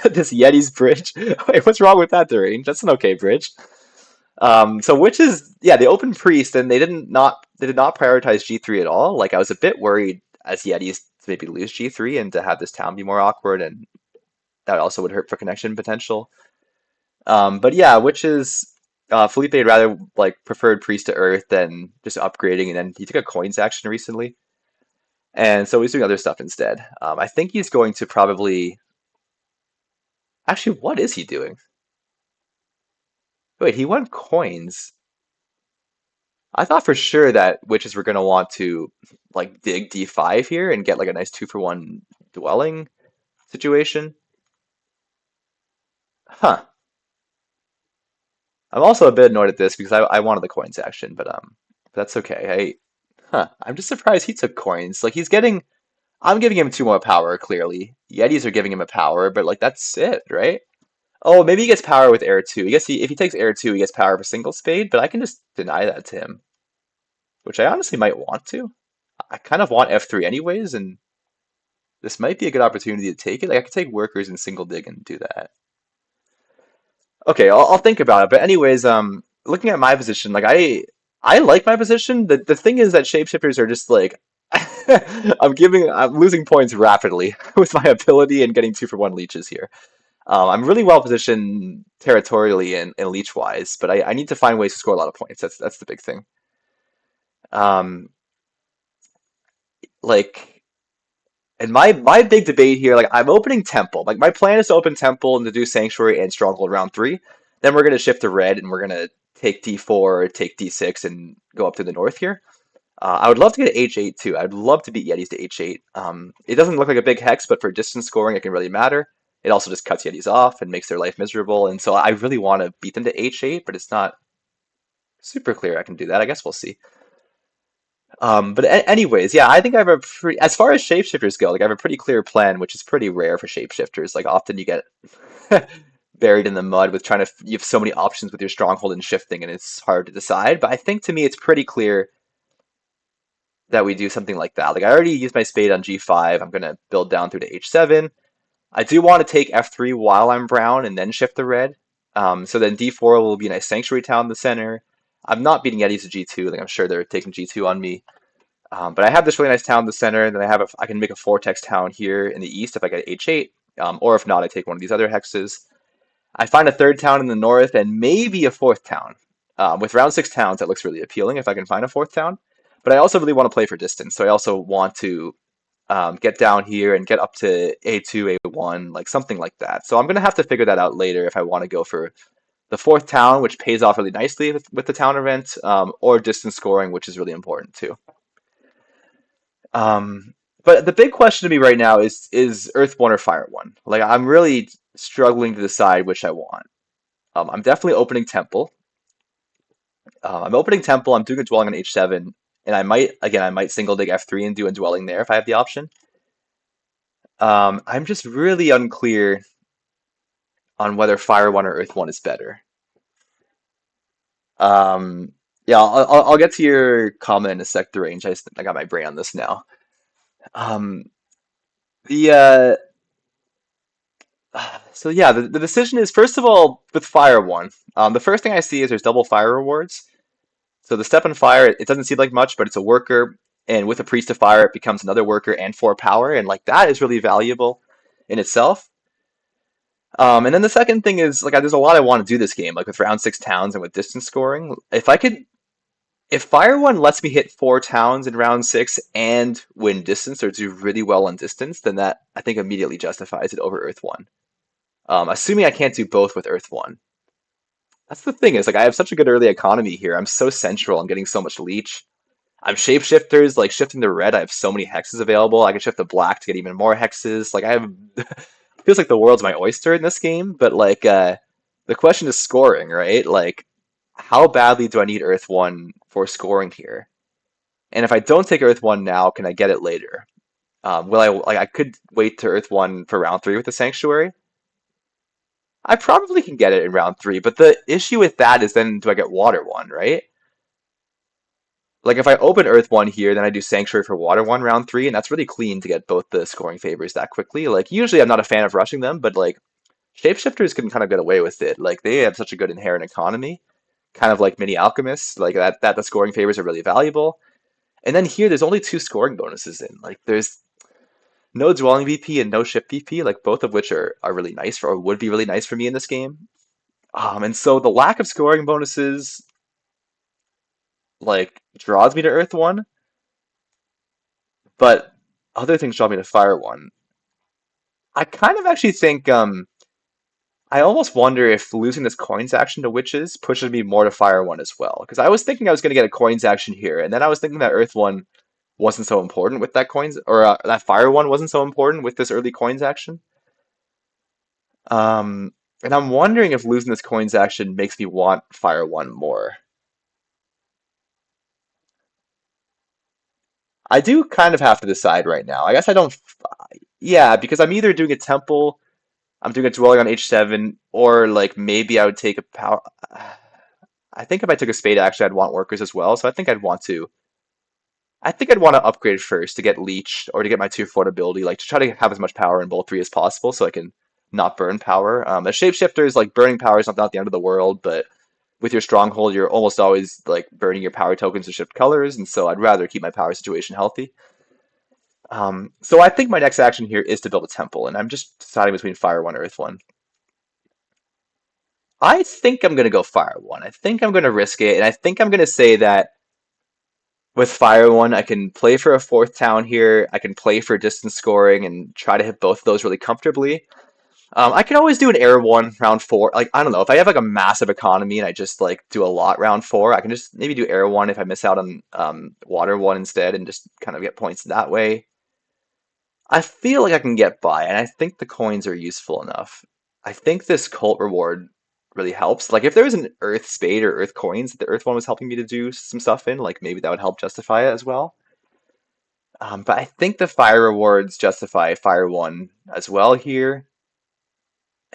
this Yetis bridge. Wait, what's wrong with that, Deranged? That's an okay bridge. So which is yeah, they opened priest and they did not prioritize G3 at all. Like I was a bit worried as Yetis to maybe lose G3 and to have this town be more awkward, and that also would hurt for connection potential. But yeah, which is Felipe had rather like preferred priest to earth than just upgrading, and then he took a coins action recently, and so he's doing other stuff instead. I think he's going to probably actually what is he doing? Wait, he won coins. I thought for sure that witches were going to want to like dig D5 here and get like a nice 2-for-1 dwelling situation. Huh. I'm also a bit annoyed at this because I wanted the coins action, but that's okay. I'm just surprised he took coins. Like I'm giving him 2 more power, clearly. Yetis are giving him a power, but like that's it, right? Oh, maybe he gets power with air 2. I guess if he takes air 2, he gets power of a single spade, but I can just deny that to him, which I honestly might want to. I kind of want F3 anyways, and this might be a good opportunity to take it. Like I could take workers and single dig and do that. Okay, I'll think about it. But anyways, looking at my position, like I like my position. The thing is that shapeshifters are just like I'm losing points rapidly with my ability and getting 2-for-1 leeches here. I'm really well positioned territorially and leech wise, but I need to find ways to score a lot of points. That's the big thing. Um, like, and my big debate here, like I'm opening Temple. Like my plan is to open Temple and to do Sanctuary and Stronghold round three. Then we're gonna shift to red and we're gonna take D4, take D6, and go up to the north here. I would love to get H8 too. I'd love to beat Yetis to H8. It doesn't look like a big hex, but for distance scoring, it can really matter. It also just cuts Yetis off and makes their life miserable. And so I really want to beat them to H8, but it's not super clear I can do that. I guess we'll see. But anyways, yeah, I think I have a pretty, as far as shapeshifters go, like I have a pretty clear plan, which is pretty rare for shapeshifters. Like often you get buried in the mud with trying to, you have so many options with your stronghold and shifting, and it's hard to decide. But I think to me, it's pretty clear that we do something like that. Like I already used my spade on G5. I'm gonna build down through to H7. I do want to take F3 while I'm brown and then shift the red. So then D4 will be a nice sanctuary town in the center. I'm not beating Yetis to G2. Like I'm sure they're taking G2 on me. But I have this really nice town in the center, and then I can make a vortex town here in the east if I get H8, or if not, I take one of these other hexes. I find a third town in the north and maybe a fourth town. With round six towns, that looks really appealing if I can find a fourth town. But I also really want to play for distance, so I also want to get down here and get up to A2, A1, like something like that. So I'm going to have to figure that out later if I want to go for the fourth town, which pays off really nicely with the town event, or distance scoring, which is really important too. Um, but the big question to me right now is Earth 1 or Fire 1? Like I'm really struggling to decide which I want. I'm definitely opening Temple. I'm opening Temple. I'm doing a dwelling on H7, and I might single dig F3 and do a dwelling there if I have the option. I'm just really unclear on whether Fire 1 or Earth 1 is better. Um, yeah, I'll get to your comment in a sec, the range. I got my brain on this now. Um, the so yeah, the decision is first of all with Fire 1. The first thing I see is there's double fire rewards. So the step on fire, it doesn't seem like much, but it's a worker, and with a priest of fire, it becomes another worker and 4 power, and like that is really valuable in itself. And then the second thing is like there's a lot I want to do this game, like with round six towns and with distance scoring. If Fire One lets me hit 4 towns in round six and win distance or do really well on distance, then that I think immediately justifies it over Earth One. Assuming I can't do both with Earth One. That's the thing is like I have such a good early economy here. I'm so central. I'm getting so much leech. I'm shapeshifters, like shifting to red. I have so many hexes available. I can shift to black to get even more hexes. Like I have, feels like the world's my oyster in this game. But like, the question is scoring, right? Like, how badly do I need Earth One for scoring here? And if I don't take Earth One now, can I get it later? Will I like I could wait to Earth One for round three with the Sanctuary. I probably can get it in round three, but the issue with that is then do I get Water One, right? Like if I open Earth One here, then I do Sanctuary for Water One round three, and that's really clean to get both the scoring favors that quickly. Like usually I'm not a fan of rushing them, but like shapeshifters can kind of get away with it. Like they have such a good inherent economy, kind of like mini alchemists, like that the scoring favors are really valuable. And then here there's only 2 scoring bonuses in. Like there's no dwelling VP and no ship VP, like both of which are really nice for or would be really nice for me in this game. And so the lack of scoring bonuses like draws me to Earth One, but other things draw me to Fire One. I kind of actually think I almost wonder if losing this coins action to witches pushes me more to Fire One as well. Because I was thinking I was going to get a coins action here, and then I was thinking that Earth One wasn't so important with that coins, or that Fire One wasn't so important with this early coins action. And I'm wondering if losing this coins action makes me want Fire One more. I do kind of have to decide right now. I guess I don't. Yeah, because I'm either doing a temple, I'm doing a dwelling on H7, or like maybe I would take a power. I think if I took a spade, actually, I'd want workers as well. So I think I'd want to. I think I'd want to upgrade first to get leech or to get my 2 foot ability, like to try to have as much power in both three as possible, so I can not burn power. As shapeshifters, like burning power is not the end of the world, but with your stronghold, you're almost always like burning your power tokens to shift colors, and so I'd rather keep my power situation healthy. So I think my next action here is to build a temple, and I'm just deciding between Fire One or Earth One. I think I'm gonna go Fire One. I think I'm gonna risk it, and I think I'm gonna say that with Fire One, I can play for a fourth town here. I can play for distance scoring and try to hit both of those really comfortably. I can always do an air one round four. Like, I don't know, if I have like a massive economy and I just like do a lot round four, I can just maybe do air one if I miss out on water one instead and just kind of get points that way. I feel like I can get by, and I think the coins are useful enough. I think this cult reward really helps. Like if there was an Earth Spade or Earth coins that the Earth one was helping me to do some stuff in, like maybe that would help justify it as well. But I think the fire rewards justify Fire One as well here.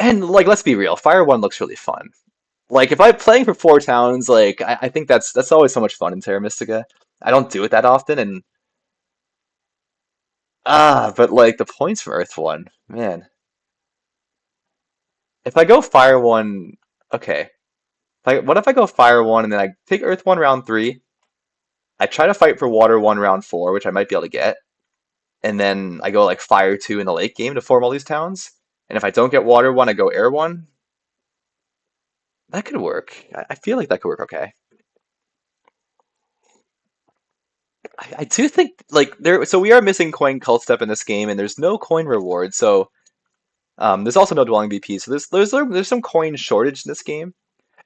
And like, let's be real, Fire One looks really fun. Like if I'm playing for four towns, like I think that's always so much fun in Terra Mystica. I don't do it that often, and but like the points from Earth One, man. If I go Fire One, okay. What if I go Fire One and then I take Earth One round three? I try to fight for Water One round four, which I might be able to get, and then I go like Fire Two in the late game to form all these towns. And if I don't get Water One, I go Air One. That could work. I feel like that could work okay. I do think like there. So we are missing coin cult step in this game, and there's no coin reward. So there's also no dwelling BP. So there's some coin shortage in this game.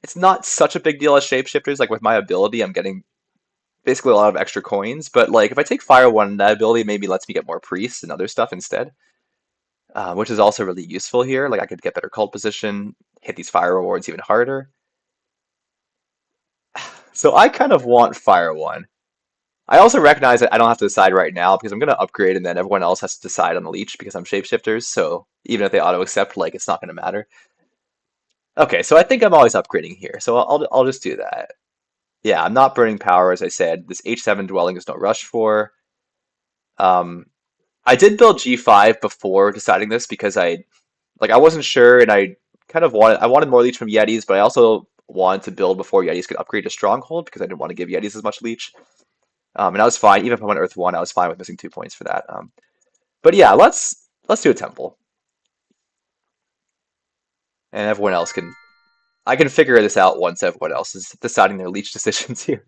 It's not such a big deal as shapeshifters. Like with my ability, I'm getting basically a lot of extra coins. But like if I take Fire One, that ability maybe lets me get more priests and other stuff instead, which is also really useful here. Like I could get better cult position, hit these fire rewards even harder. So I kind of want Fire One. I also recognize that I don't have to decide right now because I'm going to upgrade and then everyone else has to decide on the leech because I'm shapeshifters. So even if they auto accept, like it's not going to matter. Okay, so I think I'm always upgrading here. So I'll just do that. Yeah, I'm not burning power, as I said. This H7 dwelling is no rush for. Um, I did build G5 before deciding this because I wasn't sure and I wanted more leech from Yetis, but I also wanted to build before Yetis could upgrade to Stronghold because I didn't want to give Yetis as much leech. And I was fine, even if I went Earth 1, I was fine with missing 2 points for that. But yeah, let's do a temple. And everyone else can I can figure this out once everyone else is deciding their leech decisions here.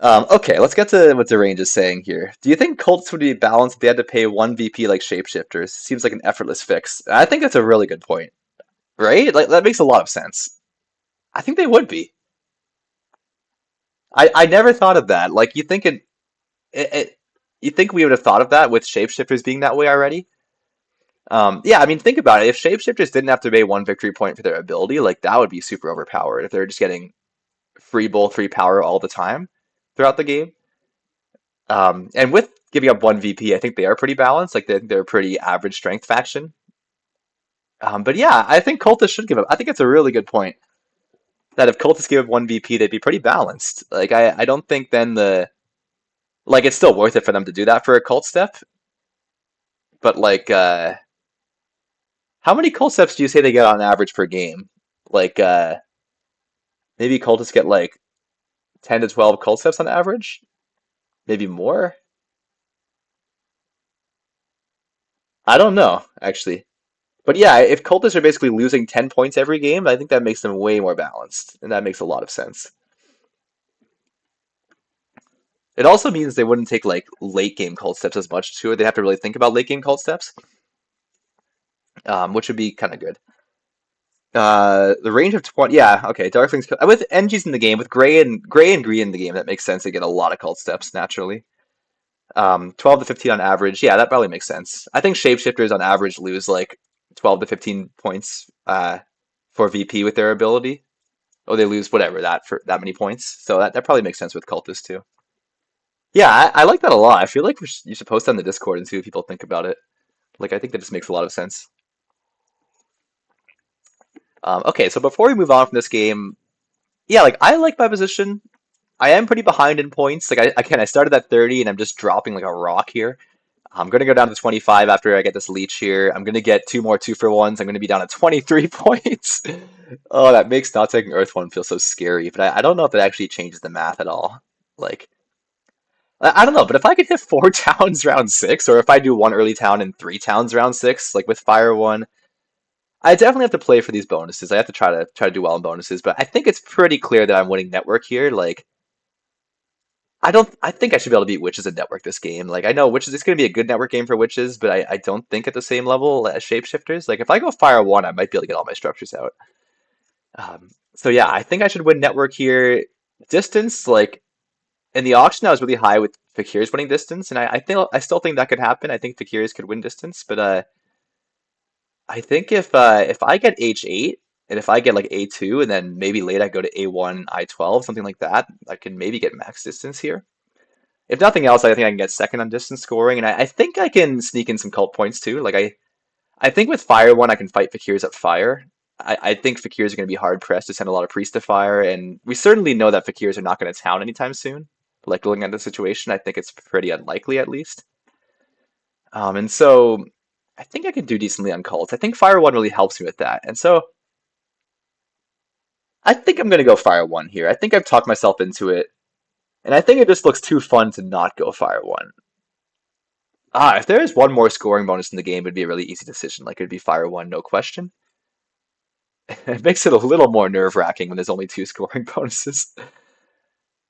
Okay, let's get to what the range is saying here. Do you think cults would be balanced if they had to pay one VP like shapeshifters? Seems like an effortless fix. I think that's a really good point, right? Like that makes a lot of sense. I think they would be. I never thought of that. Like it you think we would have thought of that with shapeshifters being that way already? Yeah, I mean, think about it. If shapeshifters didn't have to pay one victory point for their ability, like that would be super overpowered if they're just getting free bull, free power all the time throughout the game. And with giving up one VP, I think they are pretty balanced. Like they're a pretty average strength faction. But yeah, I think Cultists should give up. I think it's a really good point that if Cultists gave up one VP, they'd be pretty balanced. Like I don't think then it's still worth it for them to do that for a cult step. But like how many cult steps do you say they get on average per game? Like maybe cultists get like 10 to 12 cult steps on average? Maybe more? I don't know, actually. But yeah, if cultists are basically losing 10 points every game, I think that makes them way more balanced. And that makes a lot of sense. It also means they wouldn't take like late game cult steps as much too. They'd have to really think about late game cult steps, which would be kind of good. The range of 20, yeah, okay. Darklings with NGs in the game, with gray and green in the game, that makes sense. They get a lot of cult steps naturally. 12 to 15 on average. Yeah, that probably makes sense. I think shapeshifters on average lose like 12 to 15 points for VP with their ability. Oh, they lose whatever that for that many points. So that probably makes sense with cultists too. Yeah, I like that a lot. I feel like you should post that on the Discord and see what people think about it. Like, I think that just makes a lot of sense. Okay, so before we move on from this game, yeah, like I like my position. I am pretty behind in points. Like I started at 30 and I'm just dropping like a rock here. I'm gonna go down to 25 after I get this leech here. I'm gonna get two more 2-for-1s. I'm gonna be down at 23 points. Oh, that makes not taking Earth one feel so scary. But I don't know if that actually changes the math at all. Like I don't know, but if I could hit 4 towns round 6, or if I do one early town and 3 towns round 6, like with Fire one, I definitely have to play for these bonuses. I have to try to do well in bonuses, but I think it's pretty clear that I'm winning network here. Like I don't I think I should be able to beat witches in network this game. Like I know witches it's gonna be a good network game for witches, but I don't think at the same level as shapeshifters. Like if I go fire one, I might be able to get all my structures out. So yeah, I think I should win network here. Distance, like in the auction, I was really high with Fakir's winning distance, and I still think that could happen. I think Fakir's could win distance, but I think if I get H8 and if I get like A2 and then maybe late I go to A1, I12, something like that, I can maybe get max distance here. If nothing else, I think I can get second on distance scoring, and I think I can sneak in some cult points too. Like I think with Fire one, I can fight Fakirs at Fire. I think Fakirs are going to be hard pressed to send a lot of Priest to Fire, and we certainly know that Fakirs are not going to town anytime soon. Like looking at the situation, I think it's pretty unlikely at least. And so I think I can do decently on cults. I think Fire one really helps me with that, and so I think I'm going to go Fire one here. I think I've talked myself into it, and I think it just looks too fun to not go Fire one. If there is one more scoring bonus in the game, it'd be a really easy decision. Like it'd be Fire one, no question. It makes it a little more nerve-wracking when there's only two scoring bonuses.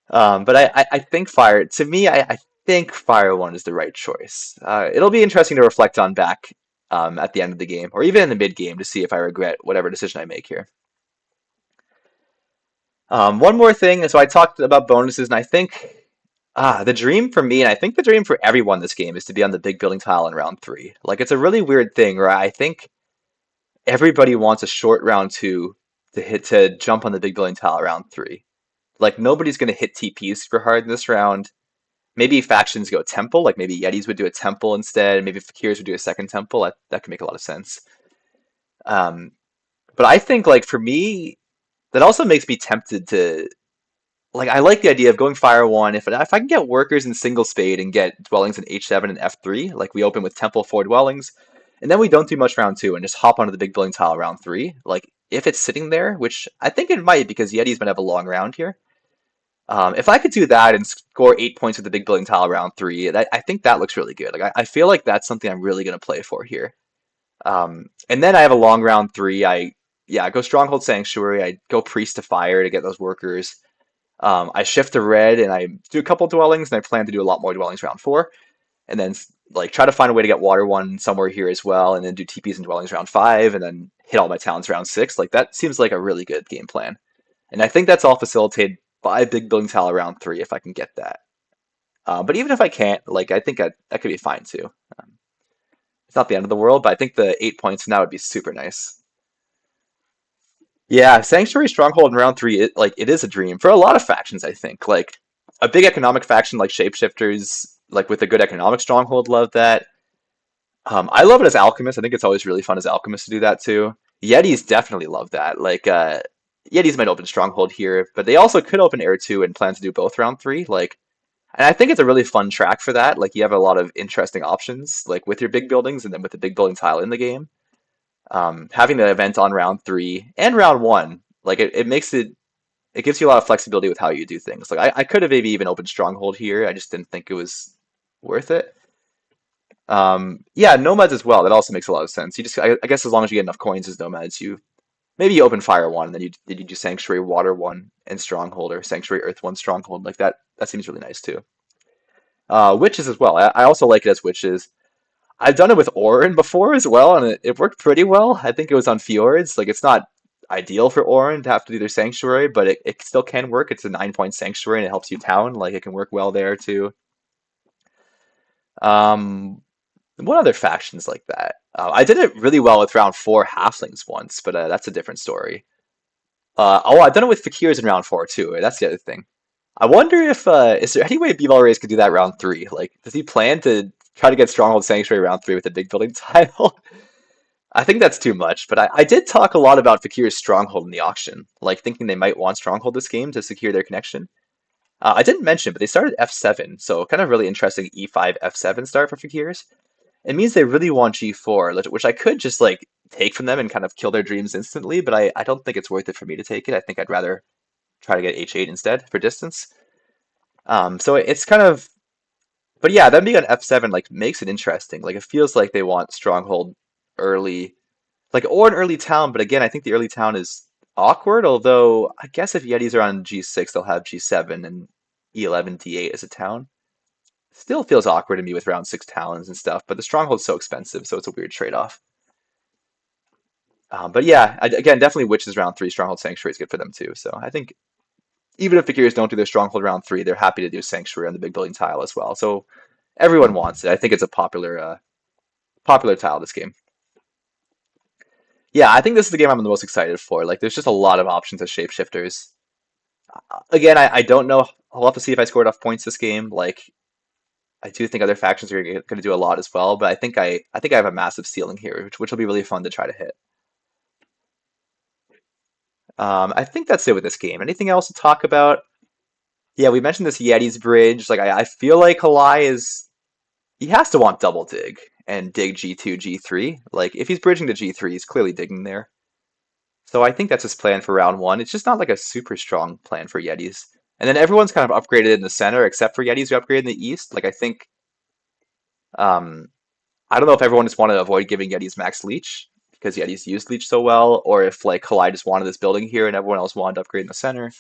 But I think Fire, to me, I think Fire 1 is the right choice. It'll be interesting to reflect on back at the end of the game, or even in the mid-game, to see if I regret whatever decision I make here. One more thing, so I talked about bonuses, and I think the dream for me, and I think the dream for everyone this game, is to be on the big building tile in round three. Like, it's a really weird thing where I think everybody wants a short round two to jump on the big building tile round three. Like nobody's gonna hit TPs super hard in this round. Maybe factions go temple, like maybe Yetis would do a temple instead, maybe Fakirs would do a second temple. That could make a lot of sense. Um, but I think like for me, that also makes me tempted to like I like the idea of going Fire one if I can get workers in single spade and get dwellings in H7 and F3, like we open with temple four dwellings, and then we don't do much round two and just hop onto the big building tile round three. Like if it's sitting there, which I think it might because Yetis might have a long round here. If I could do that and score 8 points with the big building tile round three, I think that looks really good. Like I feel like that's something I'm really going to play for here. And then I have a long round three. I go Stronghold Sanctuary. I go Priest to Fire to get those workers. I shift to red and I do a couple dwellings, and I plan to do a lot more dwellings round four, and then like try to find a way to get water one somewhere here as well, and then do TPs and dwellings round five, and then hit all my towns round six. Like that seems like a really good game plan, and I think that's all facilitated by big building tile round three if I can get that. But even if I can't, like I think that could be fine too. Um, it's not the end of the world, but I think the 8 points from that would be super nice. Yeah, Sanctuary Stronghold in round three, it is a dream for a lot of factions, I think. Like a big economic faction like Shapeshifters, like with a good economic stronghold, love that. I love it as Alchemist. I think it's always really fun as Alchemist to do that too. Yetis definitely love that. Like Yetis might open Stronghold here, but they also could open Air 2 and plan to do both round three. Like and I think it's a really fun track for that. Like you have a lot of interesting options, like with your big buildings and then with the big building tile in the game. Having the event on round three and round one, like it makes it gives you a lot of flexibility with how you do things. Like I could have maybe even opened Stronghold here. I just didn't think it was worth it. Yeah, Nomads as well. That also makes a lot of sense. You just, I guess, as long as you get enough coins as Nomads, you maybe you open Fire one, and then you do Sanctuary Water one and Stronghold, or Sanctuary Earth one Stronghold. Like that. That seems really nice too. Witches as well. I also like it as witches. I've done it with Orin before as well, and it worked pretty well. I think it was on Fjords. Like it's not ideal for Orin to have to do their Sanctuary, but it still can work. It's a 9 point Sanctuary, and it helps you town. Like it can work well there too. Um, what other factions like that? I did it really well with round four halflings once, but that's a different story. I've done it with fakirs in round four too. That's the other thing. I wonder if is there any way B-Ball Race could do that round three? Like, does he plan to try to get Stronghold Sanctuary round three with a big building tile? I think that's too much, but I did talk a lot about Fakir's Stronghold in the auction, like thinking they might want Stronghold this game to secure their connection. I didn't mention, but they started F7, so kind of really interesting E5 F7 start for Fakirs. It means they really want G4, which I could just like take from them and kind of kill their dreams instantly, but I don't think it's worth it for me to take it. I think I'd rather try to get H8 instead for distance. So it's kind of, but yeah, them being on F7 like makes it interesting. Like it feels like they want Stronghold early. like or an early town, but again, I think the early town is awkward. Although I guess if Yetis are on G6, they'll have G7 and E11, D8 as a town. Still feels awkward to me with round six talons and stuff, but the stronghold's so expensive, so it's a weird trade-off. But yeah, again, definitely Witches round three, Stronghold Sanctuary is good for them too. So I think even if figures don't do their Stronghold round three, they're happy to do Sanctuary on the big building tile as well. So everyone wants it. I think it's a popular tile this game. Yeah, I think this is the game I'm the most excited for. Like, there's just a lot of options as shapeshifters. Again, I don't know. I'll have to see if I scored enough points this game. Like, I do think other factions are going to do a lot as well, but I think I have a massive ceiling here, which will be really fun to try to hit. I think that's it with this game. Anything else to talk about? Yeah, we mentioned this Yeti's bridge. Like, I feel like Halai is he has to want double dig and dig G2, G3. Like, if he's bridging to G3, he's clearly digging there. So I think that's his plan for round one. It's just not like a super strong plan for Yetis. And then everyone's kind of upgraded in the center, except for Yetis who upgraded in the east. Like, I think um, I don't know if everyone just wanted to avoid giving Yetis max leech because Yetis used leech so well, or if like Kalai just wanted this building here and everyone else wanted to upgrade in the center.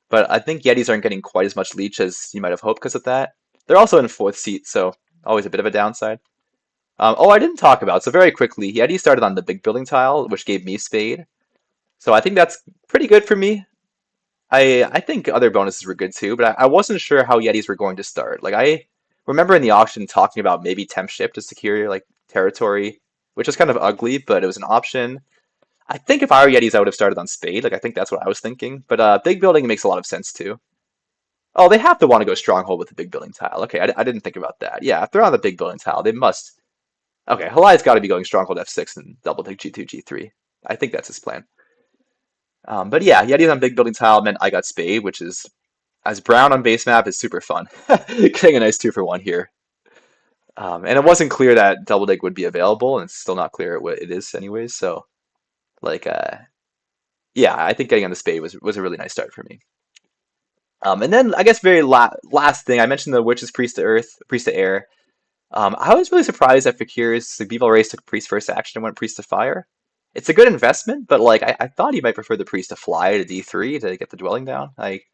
But I think Yetis aren't getting quite as much leech as you might have hoped because of that. They're also in fourth seat, so always a bit of a downside. Oh, I didn't talk about, so very quickly, Yeti started on the big building tile, which gave me Spade. So I think that's pretty good for me. I think other bonuses were good too, but I wasn't sure how Yetis were going to start. Like I remember in the auction talking about maybe temp ship to secure like territory, which was kind of ugly, but it was an option. I think if I were Yetis, I would have started on Spade. Like I think that's what I was thinking. But big building makes a lot of sense too. Oh, they have to want to go stronghold with the big building tile. Okay, I didn't think about that. Yeah, if they're on the big building tile, they must. Okay, Halai's got to be going stronghold F6 and double take G2, G3. I think that's his plan. But yeah, Yeti's on big building tile meant I got Spade, which is as brown on base map is super fun. Getting a nice 2-for-1 here. And it wasn't clear that double dig would be available, and it's still not clear what it is anyways. So like yeah, I think getting on the Spade was a really nice start for me. And then I guess very last thing, I mentioned the Witch's Priest to Earth, Priest to Air. I was really surprised that Fakir's Beetle Race took Priest first action and went Priest to Fire. It's a good investment, but like I thought he might prefer the Priest to fly to D3 to get the dwelling down. Like,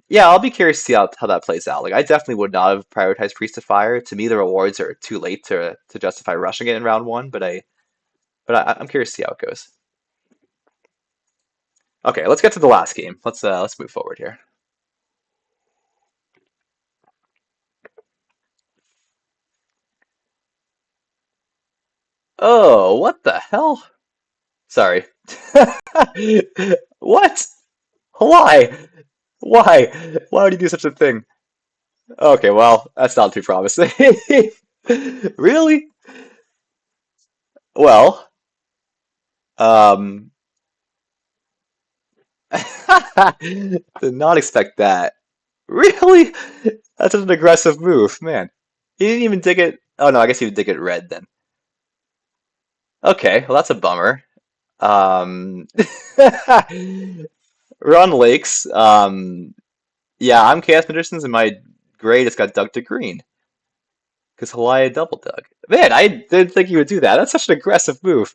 yeah, I'll be curious to see how that plays out. Like, I definitely would not have prioritized Priest to Fire. To me, the rewards are too late to justify rushing it in round one. But I'm curious to see how it goes. Okay, let's get to the last game. Let's move forward here. Oh, what the hell? Sorry. What? Why? Why? Why would you do such a thing? Okay, well, that's not too promising. Really? Well, um, did not expect that. Really? That's such an aggressive move, man. He didn't even dig it. Oh no, I guess he would dig it red then. Okay, well that's a bummer. Um, Run Lakes. Yeah, I'm Chaos Magicians and my gray just got dug to green because Hawaii double dug. Man, I didn't think he would do that. That's such an aggressive move.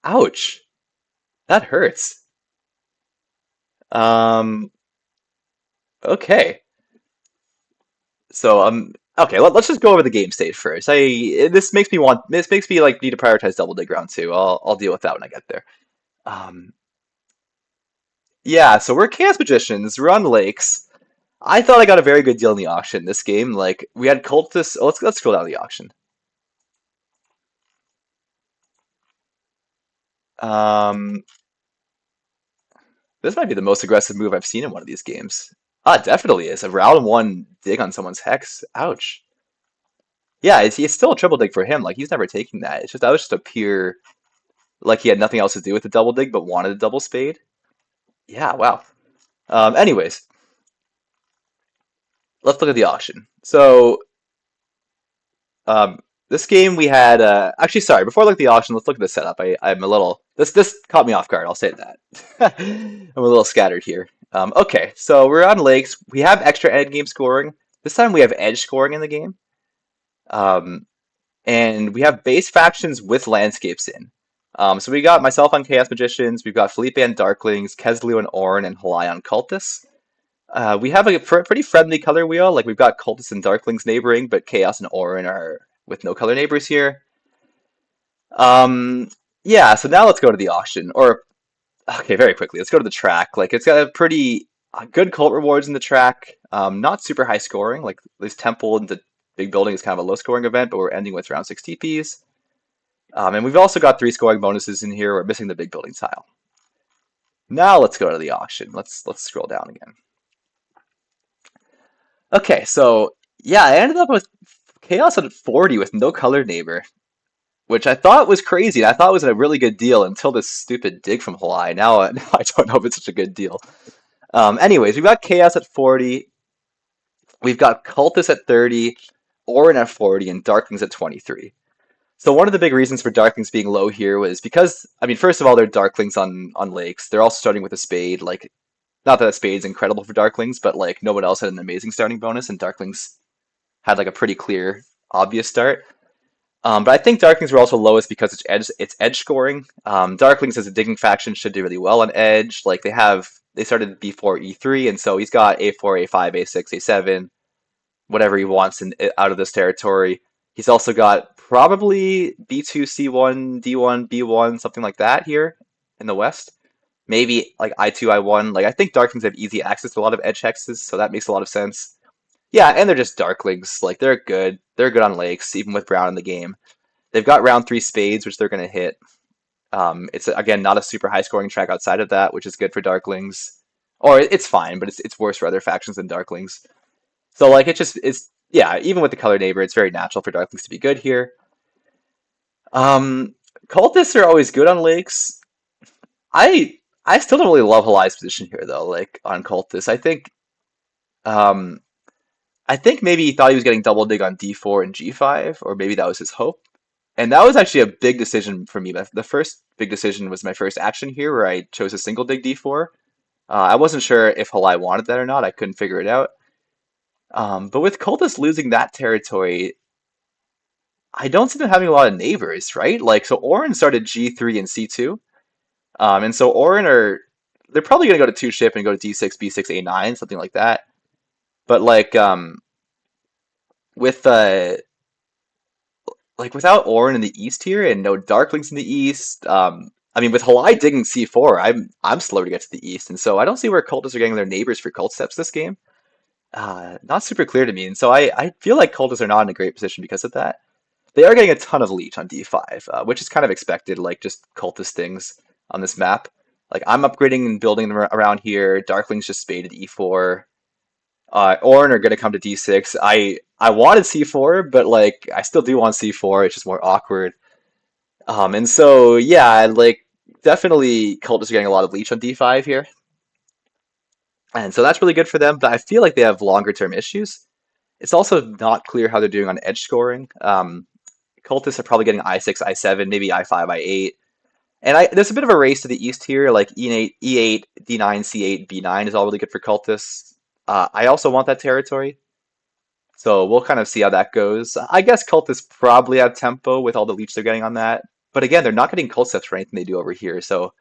Ouch. That hurts. Um, okay. So okay, let's just go over the game state first. This makes me like need to prioritize double dig round two. I'll deal with that when I get there. Um, yeah, so we're Chaos Magicians, we're on lakes. I thought I got a very good deal in the auction this game. Like we had cultists. Oh, let's scroll down the auction. Um, this might be the most aggressive move I've seen in one of these games. Ah, it definitely is. A round one dig on someone's hex. Ouch. Yeah, it's still a triple dig for him. Like he's never taking that. It's just that was just a pure like he had nothing else to do with the double dig but wanted a double spade. Yeah, wow. Anyways, let's look at the auction. So this game we had actually sorry, before I look at the auction, let's look at the setup. I'm a little this caught me off guard, I'll say that. I'm a little scattered here. Okay, so we're on lakes. We have extra end game scoring. This time we have edge scoring in the game. Um, and we have base factions with landscapes in. So we got myself on Chaos Magicians, we've got Felipe on Darklings, Keslu and Orin, and Halai on Cultists. We have a pretty friendly color wheel. Like we've got Cultists and Darklings neighboring, but Chaos and Orin are with no color neighbors here. Um, yeah, so now let's go to the auction. Or okay, very quickly, let's go to the track. Like it's got a pretty good cult rewards in the track. Not super high scoring. Like this Temple and the big building is kind of a low scoring event, but we're ending with round 6 TPs. And we've also got 3 scoring bonuses in here. We're missing the big building tile. Now let's go to the auction. Let's scroll down again. Okay, so yeah, I ended up with Chaos at 40 with no color neighbor, which I thought was crazy. I thought it was a really good deal until this stupid dig from Hawaii. Now, now I don't know if it's such a good deal. Anyways, we've got Chaos at 40, we've got Cultist at 30, Orin at 40, and Darklings at 23. So one of the big reasons for Darklings being low here was because, I mean, first of all, they're Darklings on lakes. They're also starting with a spade. Like, not that a spade's incredible for Darklings, but like no one else had an amazing starting bonus, and Darklings had like a pretty clear, obvious start. But I think Darklings were also lowest because it's edge scoring. Darklings as a digging faction should do really well on edge. Like they started B4 E3, and so he's got A4, A5, A6, A7, whatever he wants out of this territory. He's also got probably B2, C1, D1, B1, something like that here in the West. Maybe like I2, I1. Like I think Darklings have easy access to a lot of edge hexes, so that makes a lot of sense. Yeah, and they're just Darklings. Like they're good. They're good on lakes, even with Brown in the game. They've got round 3 spades, which they're going to hit. It's again not a super high scoring track outside of that, which is good for Darklings. Or it's fine, but it's worse for other factions than Darklings. So like it's yeah, even with the color neighbor, it's very natural for Darklings to be good here. Um, Cultists are always good on lakes. I I still don't really love Halai's position here though. Like on Cultists, um, I think maybe he thought he was getting double dig on D4 and G5, or maybe that was his hope. And that was actually a big decision for me. The first big decision was my first action here, where I chose a single dig D4. I wasn't sure if Halai wanted that or not. I couldn't figure it out. But with Cultists losing that territory, I don't see them having a lot of neighbors, right? Like, so Orin started G3 and C2. And so they're probably going to go to 2 ship and go to D6, B6, A9, something like that. But with without Orin in the east here and no Darklings in the east, I mean with Halai digging C4, I'm slow to get to the east, and so I don't see where cultists are getting their neighbors for cult steps this game. Not super clear to me, and so I feel like cultists are not in a great position because of that. They are getting a ton of leech on D5, which is kind of expected, like just cultist things on this map. Like I'm upgrading and building them around here. Darklings just spaded E4. Ornn are going to come to D6. I wanted C4, but like I still do want C4. It's just more awkward. And so yeah, like definitely Cultists are getting a lot of leech on D5 here, and so that's really good for them. But I feel like they have longer term issues. It's also not clear how they're doing on edge scoring. Cultists are probably getting I6, I7, maybe I5, I8. And there's a bit of a race to the east here, like E8, E8, D9, C8, B9 is all really good for cultists. I also want that territory, so we'll kind of see how that goes. I guess cultists probably have tempo with all the leech they're getting on that. But again, they're not getting cult steps for anything they do over here, so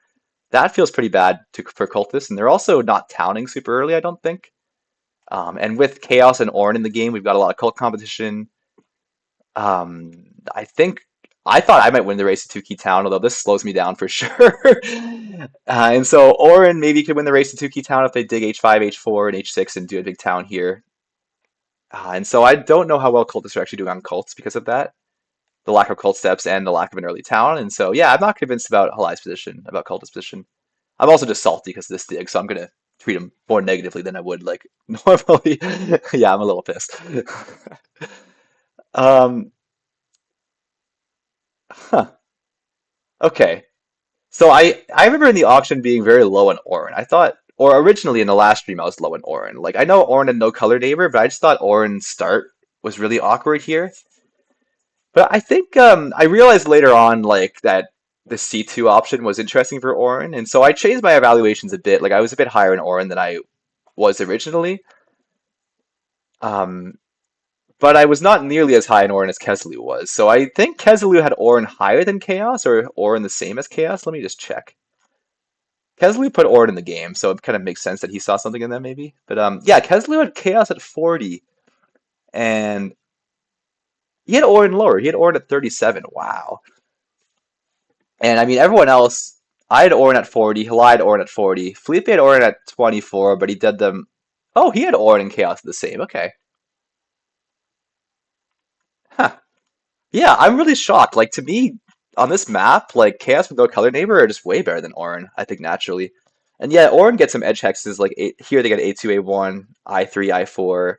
that feels pretty bad for cultists. And they're also not towning super early, I don't think. And with Chaos and Ornn in the game, we've got a lot of cult competition. I think I thought I might win the race to 2-key town, although this slows me down for sure. And so Ornn maybe could win the race to 2-key town if they dig H5, H4, and H6 and do a big town here. And so I don't know how well cultists are actually doing on cults because of that, the lack of cult steps and the lack of an early town. And so yeah, I'm not convinced about Halai's position, about cultist position. I'm also just salty because of this dig, so I'm gonna treat him more negatively than I would like normally. Yeah, I'm a little pissed. um, huh. Okay. So I remember in the auction being very low on Orin. I thought, or originally in the last stream I was low on Orin. Like I know Orin had no color neighbor, but I just thought Orin's start was really awkward here. But I think I realized later on like that the C2 option was interesting for Orin, and so I changed my evaluations a bit. Like I was a bit higher in Orin than I was originally. Um, but I was not nearly as high in Orin as Keslu was. So I think Keslu had Orin higher than Chaos, or Orin the same as Chaos. Let me just check. Keslu put Orin in the game, so it kind of makes sense that he saw something in that maybe. But yeah, Keslu had Chaos at 40, and he had Orin lower. He had Orin at 37. Wow. And I mean, everyone else, I had Orin at 40, Halai had Orin at 40, Felipe had Orin at 24, but he did them. Oh, he had Orin and Chaos the same. Okay. Huh. Yeah, I'm really shocked. Like, to me, on this map, like, Chaos with no color neighbor are just way better than Orin, I think, naturally. And yeah, Orin gets some edge hexes. Like, here they get A2, A1, I3, I4,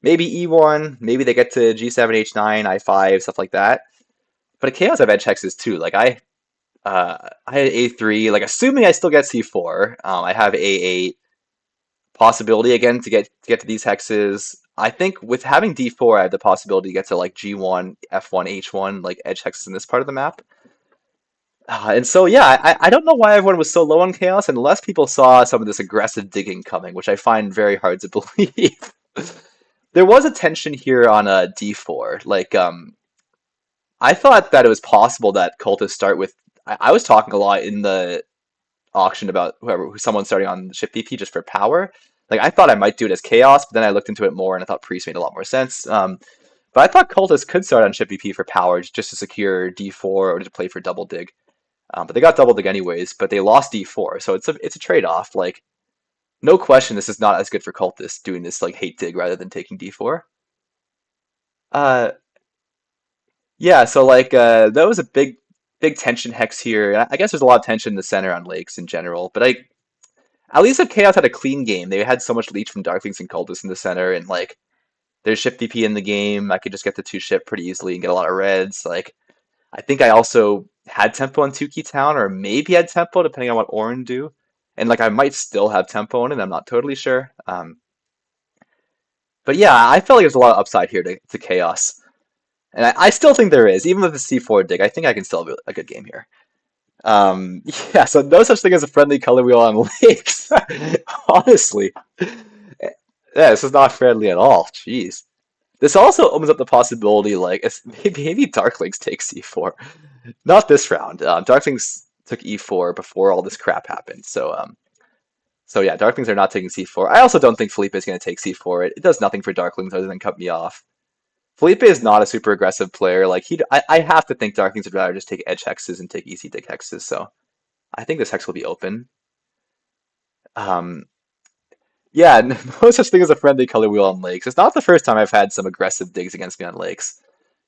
maybe E1, maybe they get to G7, H9, I5, stuff like that. But Chaos have edge hexes too. Like, I had A3, like assuming I still get C4, I have A8 possibility again to get to these hexes. I think with having D4, I have the possibility to get to like G1, F1, H1, like edge hexes in this part of the map. And so yeah, I don't know why everyone was so low on Chaos unless people saw some of this aggressive digging coming, which I find very hard to believe. There was a tension here on a D4. Like I thought that it was possible that cultists start with. I was talking a lot in the auction about someone starting on ship BP just for power. Like I thought I might do it as chaos, but then I looked into it more and I thought priest made a lot more sense. But I thought cultists could start on ship BP for power just to secure D4 or to play for double dig. But they got double dig anyways, but they lost D4, so it's a trade off. Like no question, this is not as good for cultists doing this like hate dig rather than taking D4. Uh, yeah, so like that was a big tension hex here. I guess there's a lot of tension in the center on lakes in general, but I at least if Chaos had a clean game, they had so much leech from Darklings and Cultists in the center, and like there's ship DP in the game. I could just get the two ship pretty easily and get a lot of reds. Like I think I also had tempo on Tukey Town, or maybe had tempo depending on what Orin do, and like I might still have tempo on it. I'm not totally sure. But yeah, I felt like there's a lot of upside here to Chaos, and I still think there is, even with the C4 dig. I think I can still have a good game here. Yeah, so no such thing as a friendly color wheel on lakes. Honestly. Yeah, this is not friendly at all. Jeez. This also opens up the possibility, like, maybe Darklings take C4. Not this round. Darklings took E4 before all this crap happened. So yeah, Darklings are not taking C4. I also don't think Felipe is going to take C4. It does nothing for Darklings other than cut me off. Felipe is not a super aggressive player. Like I have to think Darklings would rather just take edge hexes and take easy dig hexes. So I think this hex will be open. Um, yeah, no such thing as a friendly color wheel on lakes. It's not the first time I've had some aggressive digs against me on lakes.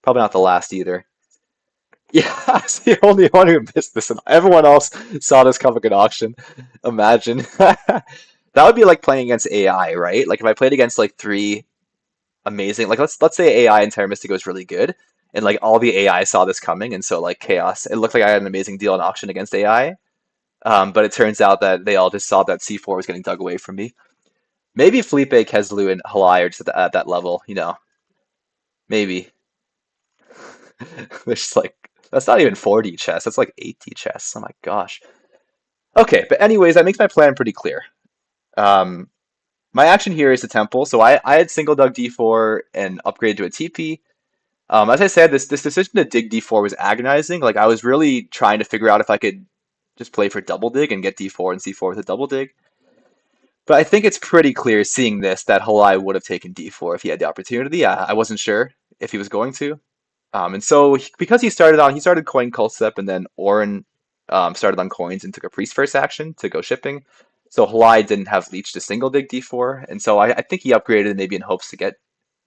Probably not the last either. Yeah, I was the only one who missed this, and everyone else saw this coming at auction. Imagine. That would be like playing against AI, right? Like if I played against like three amazing, like let's say AI and Terra Mystica was really good, and like all the AI saw this coming, and so like chaos. It looked like I had an amazing deal in auction against AI, but it turns out that they all just saw that C4 was getting dug away from me. Maybe Felipe, Keslu, and Halai are just at that level, maybe. There's like that's not even 4D chess. That's like 8D chess. Oh my gosh. Okay, but anyways, that makes my plan pretty clear. Um, my action here is the temple. So I had single dug D4 and upgraded to a TP. As I said, this decision to dig D4 was agonizing. Like I was really trying to figure out if I could just play for double dig and get D4 and C4 with a double dig. But I think it's pretty clear seeing this that Halai would have taken D4 if he had the opportunity. I wasn't sure if he was going to. And so because he started coin Kulsep and then Orin started on coins and took a priest first action to go shipping. So Halai didn't have leech to single dig D4, and so I think he upgraded maybe in hopes to get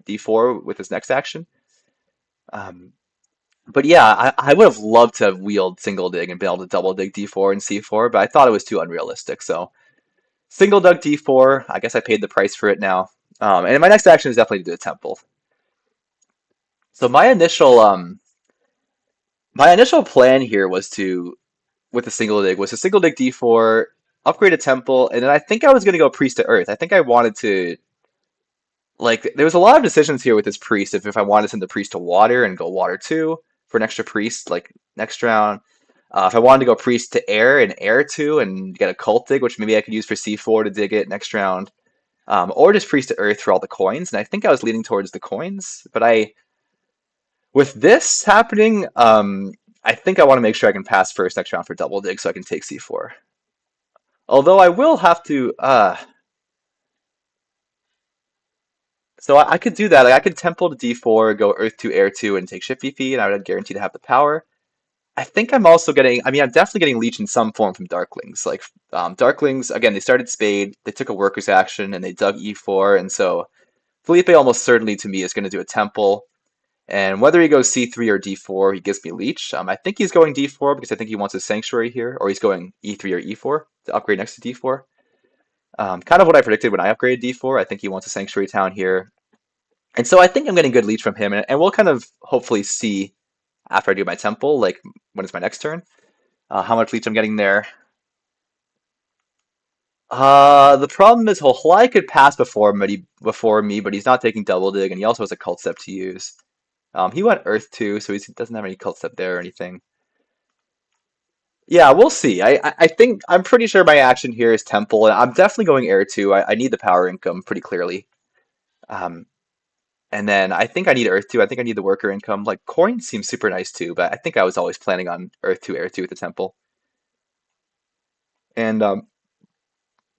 D4 with his next action. Um, but yeah, I would have loved to have wheeled single dig and been able to double dig D4 and C4, but I thought it was too unrealistic. So single dug D4, I guess I paid the price for it now. And my next action is definitely to do a temple. So my initial plan here was to with the single dig was to single dig D4, upgrade a temple, and then I think I was gonna go priest to earth. I think I wanted to like there was a lot of decisions here with this priest if I wanted to send the priest to water and go water 2 for an extra priest like next round. If I wanted to go priest to air and air 2 and get a cult dig, which maybe I could use for C4 to dig it next round. or just Priest to Earth for all the coins. And I think I was leaning towards the coins, but with this happening, I think I want to make sure I can pass first next round for double dig so I can take C4. Although I will have to, so I could do that. Like I could Temple to D4, go Earth 2, Air 2, and take Shift VP, and I would guarantee to have the power. I think I'm also getting, I mean, I'm definitely getting Leech in some form from Darklings. Like, Darklings, again, they started Spade, they took a Worker's action, and they dug E4, and so Felipe almost certainly to me is going to do a Temple. And whether he goes C3 or D4, he gives me Leech. I think he's going D4 because I think he wants a Sanctuary here, or he's going E3 or E4 to upgrade next to D4. Kind of what I predicted when I upgraded D4. I think he wants a Sanctuary Town here. And so I think I'm getting good Leech from him, and we'll kind of hopefully see after I do my Temple, like when it's my next turn, how much Leech I'm getting there. The problem is Hohlai could pass before me, but he's not taking Double Dig, and he also has a Cult Step to use. He went Earth too, so he doesn't have any Cult Step there or anything. Yeah, we'll see. I think I'm pretty sure my action here is Temple, and I'm definitely going Air 2. I need the power income pretty clearly. Um, and then I think I need Earth 2. I think I need the worker income. Like Coin seems super nice too, but I think I was always planning on Earth 2, Air 2 at the Temple. And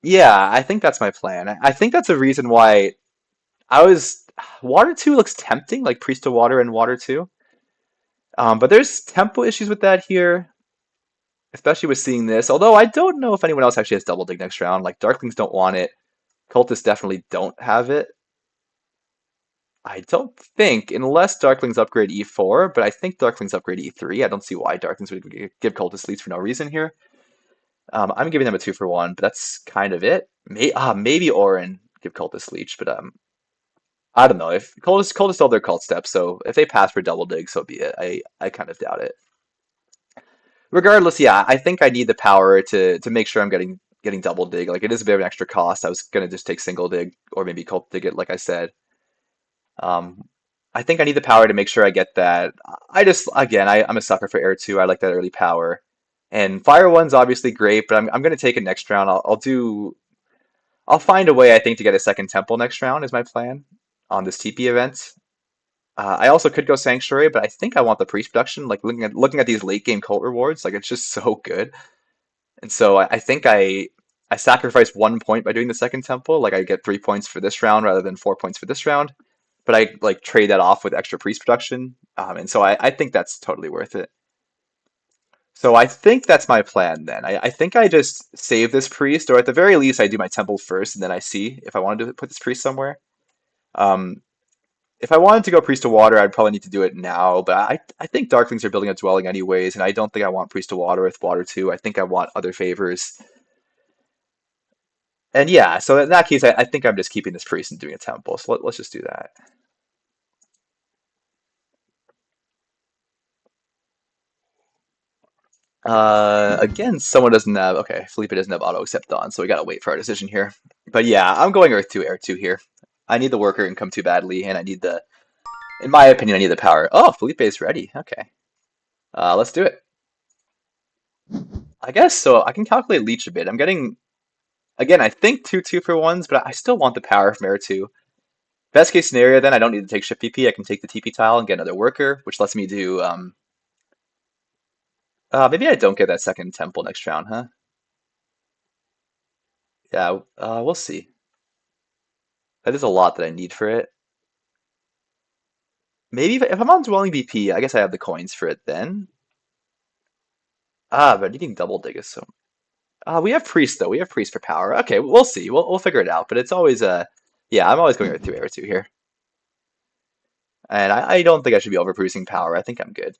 yeah, I think that's my plan. I think that's a reason why I was Water 2 looks tempting, like Priest of Water and Water 2. But there's tempo issues with that here, especially with seeing this. Although I don't know if anyone else actually has Double Dig next round. Like Darklings don't want it. Cultists definitely don't have it. I don't think, unless Darklings upgrade E4, but I think Darklings upgrade E3. I don't see why Darklings would give Cultist leads for no reason here. I'm giving them a 2 for 1, but that's kind of it. Maybe Orin give Cultist Leech, but I don't know. If Cultist all their cult steps, so if they pass for double dig, so be it. I kind of doubt it. Regardless, yeah, I think I need the power to make sure I'm getting double dig. Like it is a bit of an extra cost. I was gonna just take single dig or maybe cult dig it, like I said. Um, I think I need the power to make sure I get that. I just again, I'm a sucker for air 2. I like that early power. And fire 1's obviously great, but I'm gonna take it next round. I'll find a way I think to get a second temple next round is my plan on this TP event. I also could go Sanctuary, but I think I want the priest production. Like looking at these late game cult rewards, like it's just so good. And so I think I sacrifice 1 point by doing the second temple. Like I get 3 points for this round rather than 4 points for this round. But I like trade that off with extra priest production. And so I think that's totally worth it. So I think that's my plan then. I think I just save this priest, or at the very least I do my temple first and then I see if I wanted to put this priest somewhere. Um, If I wanted to go Priest of Water, I'd probably need to do it now, but I think Darklings are building a dwelling anyways, and I don't think I want Priest of Water with Water 2. I think I want other favors. And yeah, so in that case, I think I'm just keeping this priest and doing a temple. So let's just do that. Again, someone doesn't have, okay, Felipe doesn't have auto accept on, so we gotta wait for our decision here. But yeah, I'm going Earth 2, Air 2 here. I need the worker income too badly, and I need in my opinion, I need the power. Oh, Felipe is ready. Okay. Let's do it. I guess so. I can calculate leech a bit. I'm getting, again, I think 2 for ones, but I still want the power from Air 2. Best case scenario, then I don't need to take Shift PP. I can take the TP tile and get another worker, which lets me do. Maybe I don't get that second temple next round, huh? Yeah. We'll see. That is a lot that I need for it. Maybe if I'm on Dwelling BP, I guess I have the coins for it then. But needing double dig is so. We have priest though. We have priest for power. Okay, we'll see. We'll figure it out. But it's always yeah. I'm always going through Air 2 here. And I don't think I should be overproducing power. I think I'm good.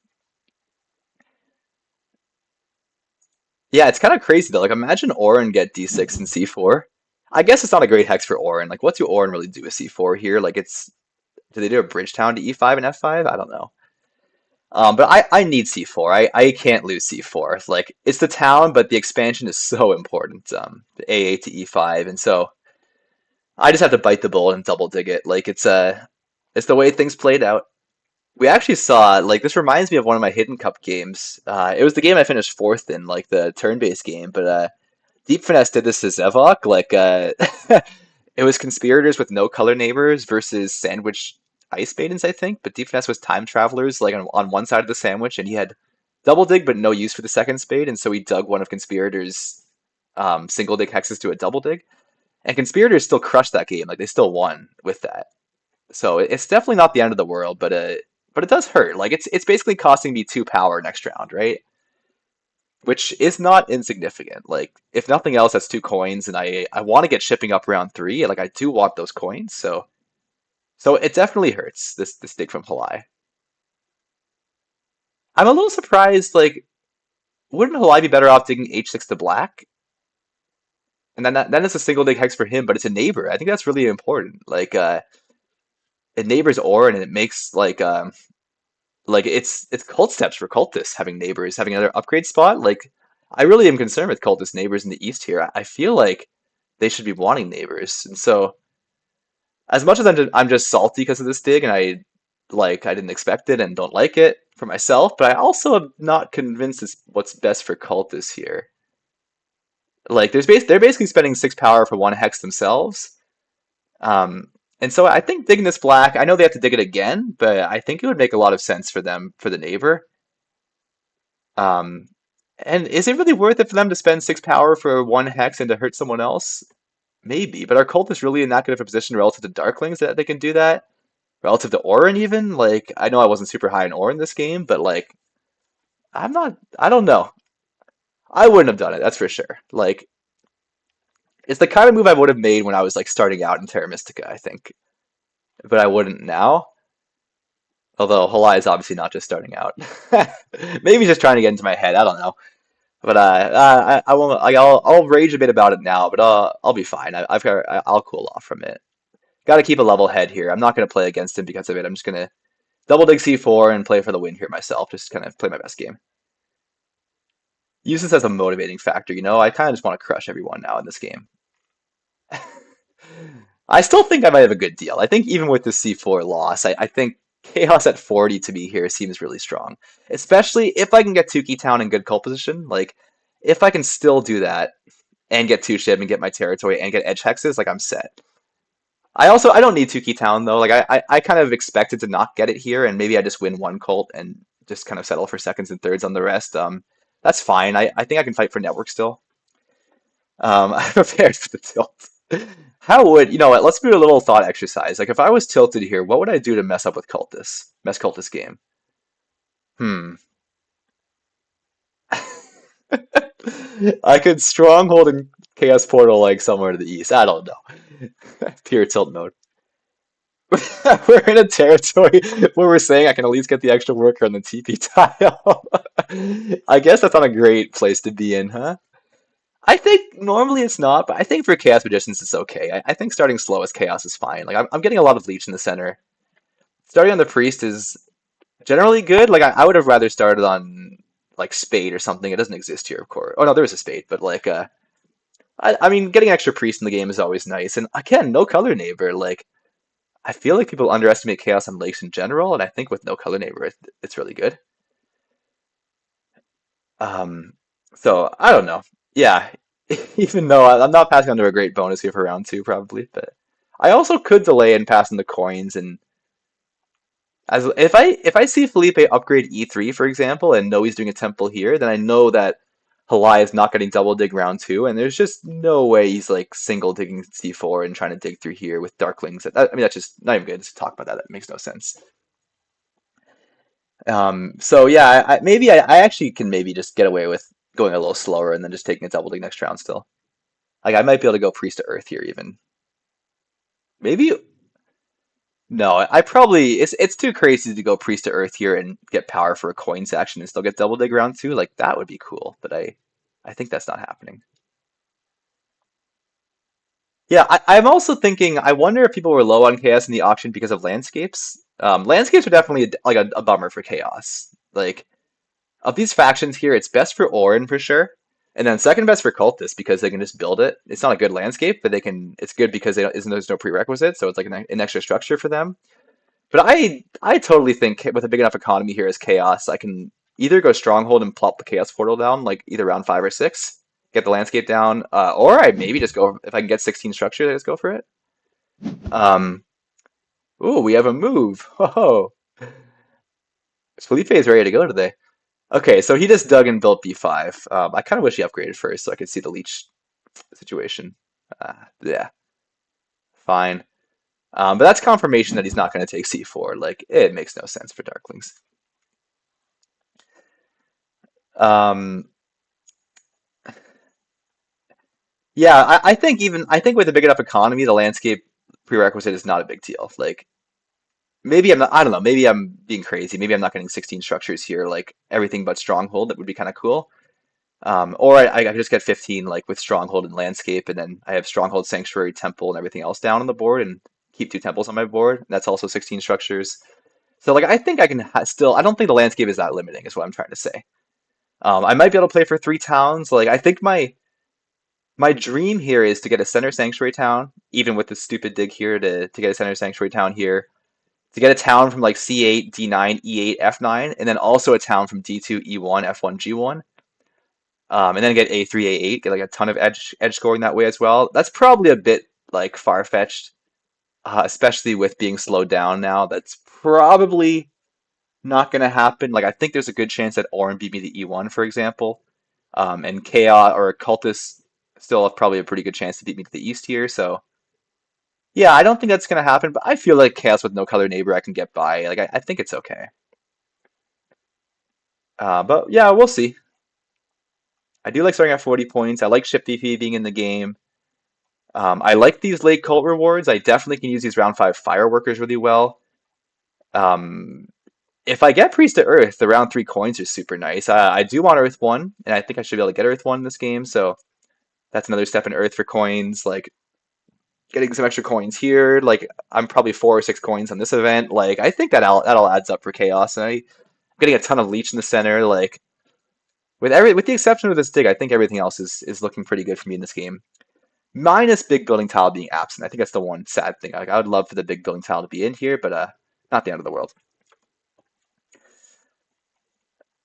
Yeah, it's kind of crazy though. Like imagine Orin get D6 and C4. I guess it's not a great hex for Orin. Like what do Orin really do with C4 here? Like do they do a bridge town to E5 and F5? I don't know. But I need C4. I can't lose C4. Like it's the town, but the expansion is so important. The A8 to E5, and so I just have to bite the bullet and double dig it. Like it's the way things played out. We actually saw like this reminds me of one of my Hidden Cup games. It was the game I finished fourth in, like the turn-based game. But Deep Finesse did this to Zevok. Like It was conspirators with no color neighbors versus sandwich ice maidens, I think. But Deepness was time travelers, like on one side of the sandwich, and he had double dig but no use for the second spade, and so he dug one of conspirators' single dig hexes to a double dig. And conspirators still crushed that game, like they still won with that. So it's definitely not the end of the world, but it does hurt. Like it's basically costing me 2 power next round, right? Which is not insignificant. Like if nothing else, that's 2 coins, and I want to get shipping up round three. Like I do want those coins, so it definitely hurts this dig from Halai. I'm a little surprised. Like wouldn't Halai be better off digging H6 to black? And then it's a single dig hex for him, but it's a neighbor. I think that's really important. Like it neighbors Orin, and it makes like it's cult steps for cultists having neighbors, having another upgrade spot. Like I really am concerned with cultist neighbors in the east here. I feel like they should be wanting neighbors, and so as much as I'm just salty because of this dig, and I didn't expect it and don't like it for myself, but I also am not convinced it's what's best for cultists here. Like they're basically spending 6 power for one hex themselves. Um, and so I think digging this black, I know they have to dig it again, but I think it would make a lot of sense for them for the neighbor. Um, and is it really worth it for them to spend 6 power for one hex and to hurt someone else? Maybe, but are cultists really in that good of a position relative to Darklings that they can do that? Relative to Orin even? Like, I know I wasn't super high in Orin this game, but like, I don't know. I wouldn't have done it, that's for sure. Like, it's the kind of move I would have made when I was like starting out in Terra Mystica, I think. But I wouldn't now. Although Halai is obviously not just starting out. Maybe just trying to get into my head. I don't know. But I won't. Like, I'll rage a bit about it now, but I'll be fine. I'll cool off from it. Got to keep a level head here. I'm not going to play against him because of it. I'm just going to double dig C4 and play for the win here myself. Just kind of play my best game. Use this as a motivating factor. You know, I kind of just want to crush everyone now in this game. I still think I might have a good deal. I think even with the C4 loss, I think Chaos at 40 to me here seems really strong. Especially if I can get Tukey Town in good cult position. Like, if I can still do that and get 2 ship and get my territory and get edge hexes, like I'm set. I don't need Tukey Town though. Like I kind of expected to not get it here, and maybe I just win one cult and just kind of settle for seconds and thirds on the rest. That's fine. I think I can fight for network still. I'm prepared for the tilt. How would, you know what, let's do a little thought exercise. Like if I was tilted here, what would I do to mess up with Cultist? Mess Cultist game. Hmm. I could stronghold in Chaos Portal like somewhere to the east. I don't know. Pure tilt mode. We're in a territory where we're saying I can at least get the extra worker on the TP tile. I guess that's not a great place to be in, huh? I think normally it's not, but I think for Chaos Magicians it's okay. I think starting slow as Chaos is fine. Like I'm getting a lot of Leech in the center. Starting on the Priest is generally good. Like I would have rather started on like Spade or something. It doesn't exist here, of course. Oh no, there is a Spade, but like I mean getting extra Priest in the game is always nice. And again, no color neighbor. Like I feel like people underestimate Chaos on lakes in general, and I think with no color neighbor, it's really good. Um, so I don't know. Yeah, even though I'm not passing on to a great bonus here for round two, probably, but I also could delay and pass on the coins. And as if I see Felipe upgrade E3, for example, and know he's doing a temple here, then I know that Halai is not getting double dig round two, and there's just no way he's like single digging C4 and trying to dig through here with Darklings. I mean, that's just not even good to talk about that. That makes no sense. So yeah, maybe I actually can maybe just get away with going a little slower and then just taking a double dig next round still. Like I might be able to go priest to earth here even. Maybe no, I probably it's too crazy to go priest to earth here and get power for a coins action and still get double dig round two. Like that would be cool, but I think that's not happening. Yeah, I'm also thinking. I wonder if people were low on chaos in the auction because of landscapes. Landscapes are definitely a bummer for chaos. Like of these factions here, it's best for Orin for sure, and then second best for Cultists because they can just build it. It's not a good landscape, but they can. It's good because they don't, isn't there's no prerequisite, so it's like an extra structure for them. But I totally think with a big enough economy here as Chaos, I can either go Stronghold and plop the Chaos Portal down, like either round 5 or 6, get the landscape down, or I maybe just go if I can get 16 structure, I just go for it. Um, ooh, we have a move. Ho Felipe is ready to go today. Okay, so he just dug and built B5. I kind of wish he upgraded first so I could see the leech situation. Yeah, fine. But that's confirmation that he's not going to take C4. Like, it makes no sense for Darklings. Um, yeah, I think with a big enough economy, the landscape prerequisite is not a big deal. Like, maybe I'm not, I don't know, maybe I'm being crazy. Maybe I'm not getting 16 structures here, like everything but Stronghold. That would be kind of cool. Or I could just get 15 like with Stronghold and Landscape, and then I have Stronghold, Sanctuary, Temple, and everything else down on the board, and keep two temples on my board. And that's also 16 structures. So like I think I can still. I don't think the landscape is that limiting, is what I'm trying to say. I might be able to play for three towns. Like I think my dream here is to get a center sanctuary town, even with the stupid dig here to get a center sanctuary town here, to get a town from like C8, D9, E8, F9, and then also a town from D2, E1, F1, G1. And then get A3, A8, get like a ton of edge scoring that way as well. That's probably a bit like far-fetched, especially with being slowed down now. That's probably not going to happen. Like I think there's a good chance that Orin beat me to E1, for example, and Chaos or Cultists still have probably a pretty good chance to beat me to the east here. So yeah, I don't think that's going to happen. But I feel like Chaos with no color neighbor I can get by. Like I think it's okay. But yeah, we'll see. I do like starting at 40 points. I like Ship DP being in the game. I like these late cult rewards. I definitely can use these round 5 fireworkers really well. Um, if I get Priest to Earth, the round 3 coins are super nice. I do want Earth 1, and I think I should be able to get Earth 1 in this game, so that's another step in Earth for coins. Like, getting some extra coins here. Like, I'm probably 4 or 6 coins on this event. Like, I think that all adds up for Chaos, and I'm getting a ton of Leech in the center. Like, with the exception of this dig, I think everything else is looking pretty good for me in this game. Minus big building tile being absent. I think that's the one sad thing. Like I would love for the big building tile to be in here, but not the end of the world.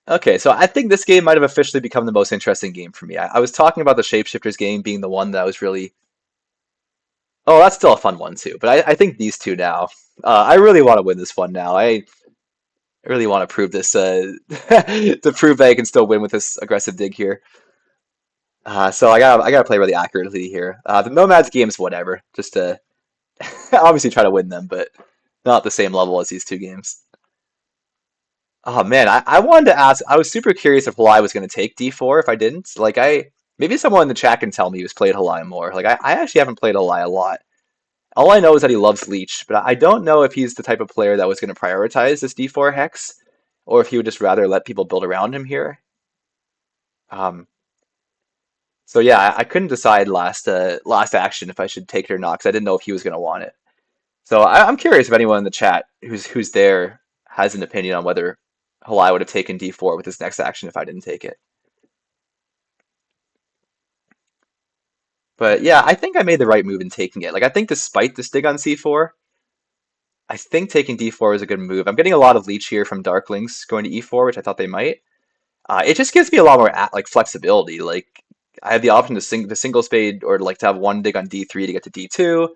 Okay, so I think this game might have officially become the most interesting game for me. I was talking about the Shapeshifters game being the one that was really. Oh, that's still a fun one too. But I think these two now. I really want to win this one now. I really want to prove this. To prove that I can still win with this aggressive dig here. So I gotta play really accurately here. The Nomads games, whatever. Just to obviously try to win them, but not the same level as these two games. Oh man, I wanted to ask. I was super curious if Halai was going to take D4 if I didn't. Like maybe someone in the chat can tell me who's played Halai more. Like I actually haven't played Halai a lot. All I know is that he loves Leech, but I don't know if he's the type of player that was going to prioritize this D4 hex, or if he would just rather let people build around him here. Um, so yeah, I couldn't decide last action if I should take it or not because I didn't know if he was going to want it. So I'm curious if anyone in the chat who's there has an opinion on whether Halai would have taken D4 with his next action if I didn't take it. But yeah, I think I made the right move in taking it. Like I think despite this dig on C4, I think taking D4 is a good move. I'm getting a lot of leech here from Darklings going to E4, which I thought they might. It just gives me a lot more like flexibility. Like I have the option to single spade or like to have one dig on D3 to get to D2.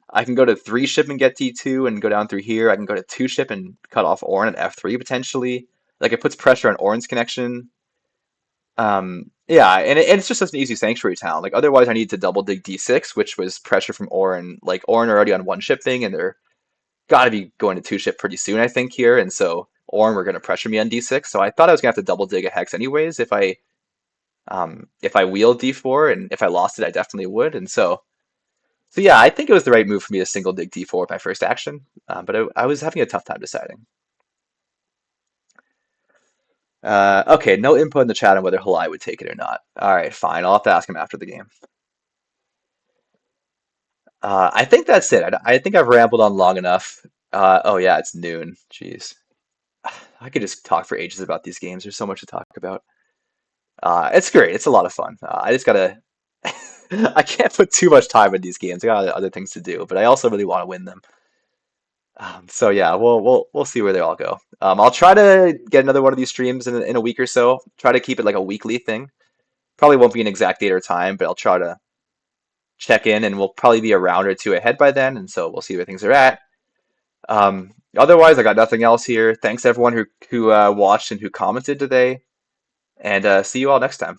I can go to 3 ship and get D2 and go down through here. I can go to 2 ship and cut off Ornn at F3 potentially. Like it puts pressure on Ornn's connection. Yeah, and it's just such an easy sanctuary town. Like otherwise I need to double dig D6, which was pressure from Ornn. Like Ornn are already on 1 ship thing and they're gotta be going to 2 ship pretty soon, I think, here. And so Ornn were gonna pressure me on D6. So I thought I was gonna have to double dig a hex anyways if I wheeled D4, and if I lost it I definitely would. And so yeah, I think it was the right move for me to single dig D4 with my first action. But I was having a tough time deciding. Okay, no input in the chat on whether Halai would take it or not. All right, fine. I'll have to ask him after the game. I think that's it. I think I've rambled on long enough. Oh yeah, it's noon. Jeez. I could just talk for ages about these games. There's so much to talk about. It's great. It's a lot of fun. I just gotta. I can't put too much time in these games. I got other things to do, but I also really want to win them. So yeah, we'll see where they all go. I'll try to get another one of these streams in a week or so. Try to keep it like a weekly thing. Probably won't be an exact date or time, but I'll check in, and we'll probably be a round or two ahead by then, and so we'll see where things are at. Otherwise, I got nothing else here. Thanks everyone who watched and who commented today, and see you all next time.